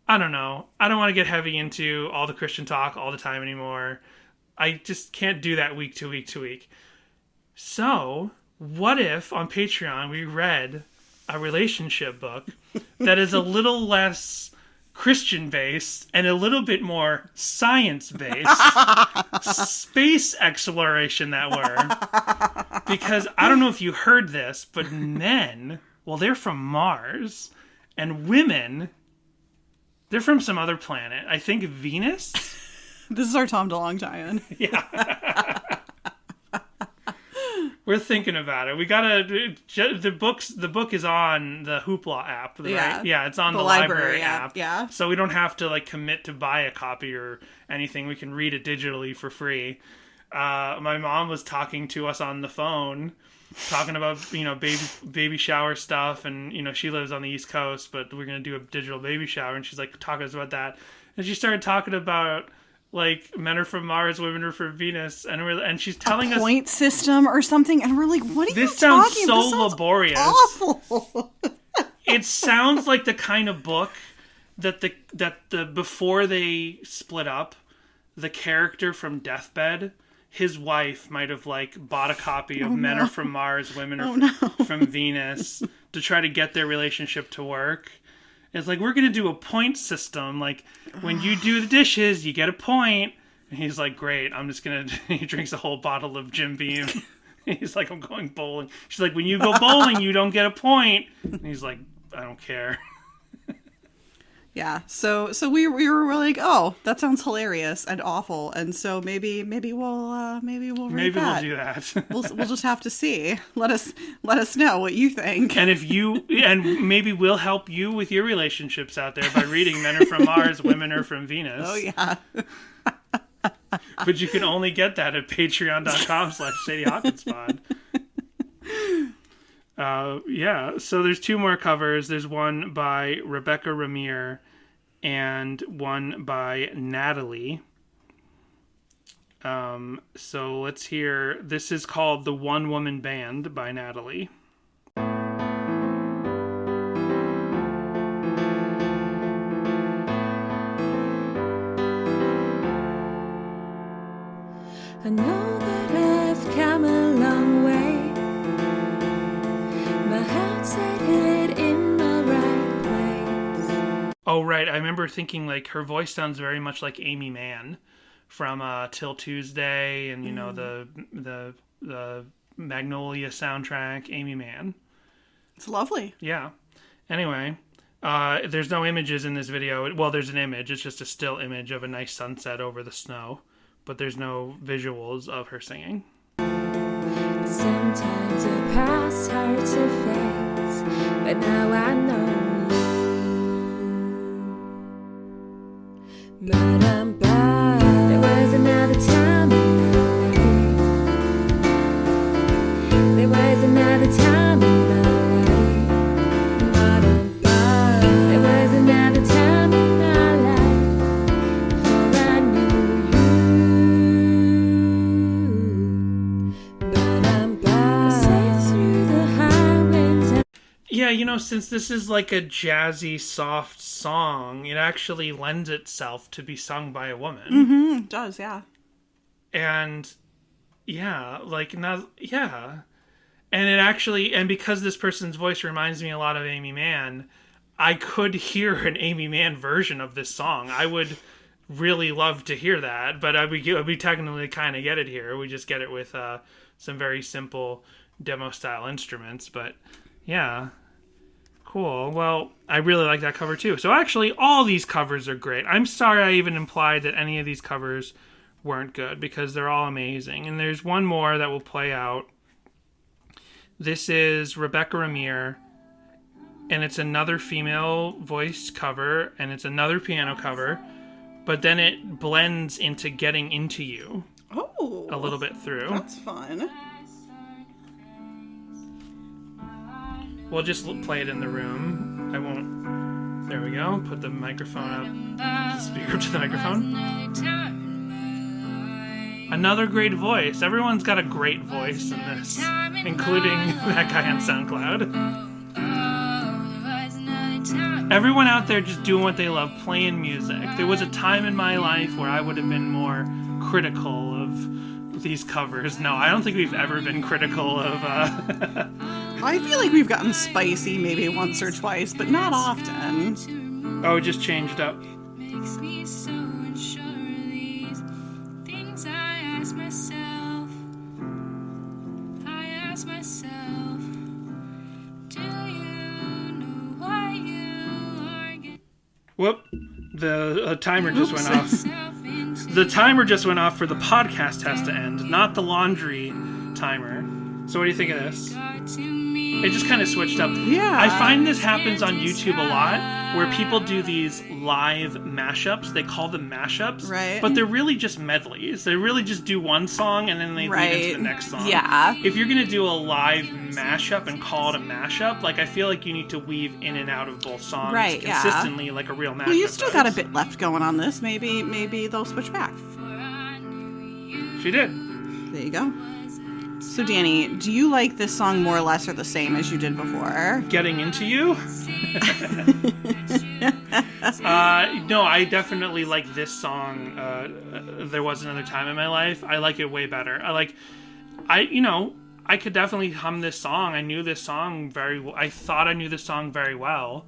I don't know. I don't want to get heavy into all the Christian talk all the time anymore. I just can't do that week to week to week. So, what if on Patreon we read a relationship book that is a little less Christian-based and a little bit more science-based, space exploration that were. Because I don't know if you heard this, but men, well, they're from Mars, and women, they're from some other planet. I think Venus? This is our Tom DeLonge tie-in. Yeah. We're thinking about it. We gotta. The book is on the Hoopla app, right? Yeah, it's on the library app. Yeah. So we don't have to like commit to buy a copy or anything. We can read it digitally for free. My mom was talking to us on the phone, talking about baby shower stuff, and she lives on the East Coast, but we're gonna do a digital baby shower, and she's like talking to us about that, and she started talking about. Like, men are from Mars, women are from Venus, and she's telling us... a point system or something, and we're like, what are you this sounds talking so This sounds laborious. awful. It sounds like the kind of book that the before they split up, the character from Deathbed, his wife might have, like, bought a copy of Men Are From Mars, Women Are From Venus to try to get their relationship to work. It's like, we're going to do a point system. Like, when you do the dishes, you get a point. And he's like, great, I'm just going to... He drinks a whole bottle of Jim Beam. He's like, I'm going bowling. She's like, when you go bowling, you don't get a point. And he's like, I don't care. Yeah, so we were like, oh, that sounds hilarious and awful, and so maybe we'll read that. We'll do that. we'll just have to see. Let us know what you think. And maybe we'll help you with your relationships out there by reading Men Are From Mars, Women Are From Venus. Oh yeah. But you can only get that at patreon.com/Sadie Hawkinspod. Yeah, so there's two more covers. There's one by Rebecca Ramir and one by Natalie. So let's hear. This is called The One Woman Band by Natalie. I know that I've come a long way. My heart's headed in the right place. Oh, right. I remember thinking, like, her voice sounds very much like Amy Mann from Till Tuesday and, the Magnolia soundtrack. Amy Mann. It's lovely. Yeah. Anyway, There's no images in this video. Well, there's an image. It's just a still image of a nice sunset over the snow. But there's no visuals of her singing. Sometimes your past hard to face, but now I know you. But I'm back. There was another time in my life. There was another time in my life. But I'm back. There was another time in my life before I knew you. But I'm back. Safe through the highways. Yeah, you know, since this is like a jazzy, soft song, it actually lends itself to be sung by a woman. Mm-hmm. It does, yeah. And yeah, like not yeah. And it actually, and because this person's voice reminds me a lot of Amy Mann, I could hear an Amy Mann version of this song. I would really love to hear that, but we technically kind of get it here. We just get it with some very simple demo style instruments, but yeah. Cool. Well, I really like that cover too. So actually, all these covers are great. I'm sorry I even implied that any of these covers weren't good, because they're all amazing. And there's one more that will play out. This is Rebecca Ramir, and it's another female voice cover, and it's another piano cover, but then it blends into Getting Into You Oh. a little bit through. That's fun. We'll just play it in the room. I won't. There we go. Put the microphone up. Speaker up to the microphone. Another great voice. Everyone's got a great voice in this, including that guy on SoundCloud. Everyone out there just doing what they love, playing music. There was a time in my life where I would have been more critical of these covers. No, I don't think we've ever been critical of... I feel like we've gotten spicy maybe once or twice, but not often. Oh, it just changed up. Makes me so unsure of these things. I ask myself, do you know why you are getting Whoop. The timer just went off. The timer just went off for the podcast has to end, not the laundry timer. So what do you think of this? It just kind of switched up. Yeah. I find this happens on YouTube a lot, where people do these live mashups. They call them mashups. Right. But they're really just medleys. They really just do one song and then they lead into the next song. Yeah. If you're going to do a live mashup and call it a mashup, like, I feel like you need to weave in and out of both songs consistently, like a real mashup. Well, you still got a bit left going on this. Maybe they'll switch back. She did. There you go. So, Danny, do you like this song more or less or the same as you did before? Getting Into You? No, I definitely like this song. There Was Another Time in My Life. I like it way better. I could definitely hum this song. I knew this song I thought I knew this song very well.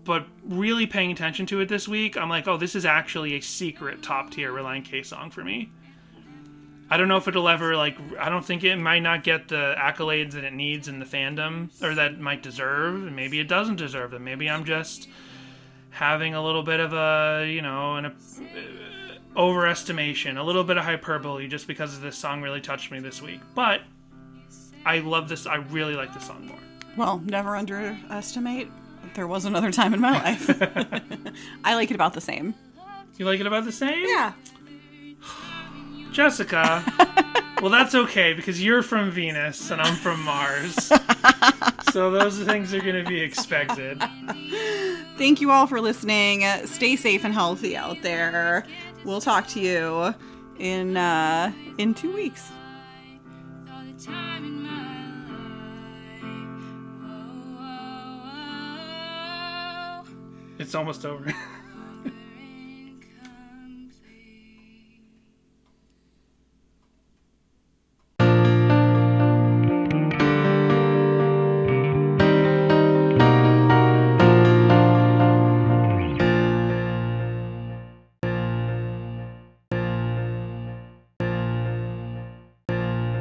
But really paying attention to it this week, I'm like, oh, this is actually a secret top tier Relient K song for me. I don't know if it'll ever, I don't think it might not get the accolades that it needs in the fandom, or that it might deserve, and maybe it doesn't deserve them. Maybe I'm just having a little bit of an overestimation, a little bit of hyperbole, just because this song really touched me this week. But I love this. I really like this song more. Well, never underestimate. There Was Another Time in My Life. I like it about the same. You like it about the same? Yeah. Jessica, well, that's okay, because you're from Venus and I'm from Mars. So those things are going to be expected. Thank you all for listening. Stay safe and healthy out there. We'll talk to you in 2 weeks. all the time in my life? It's almost over.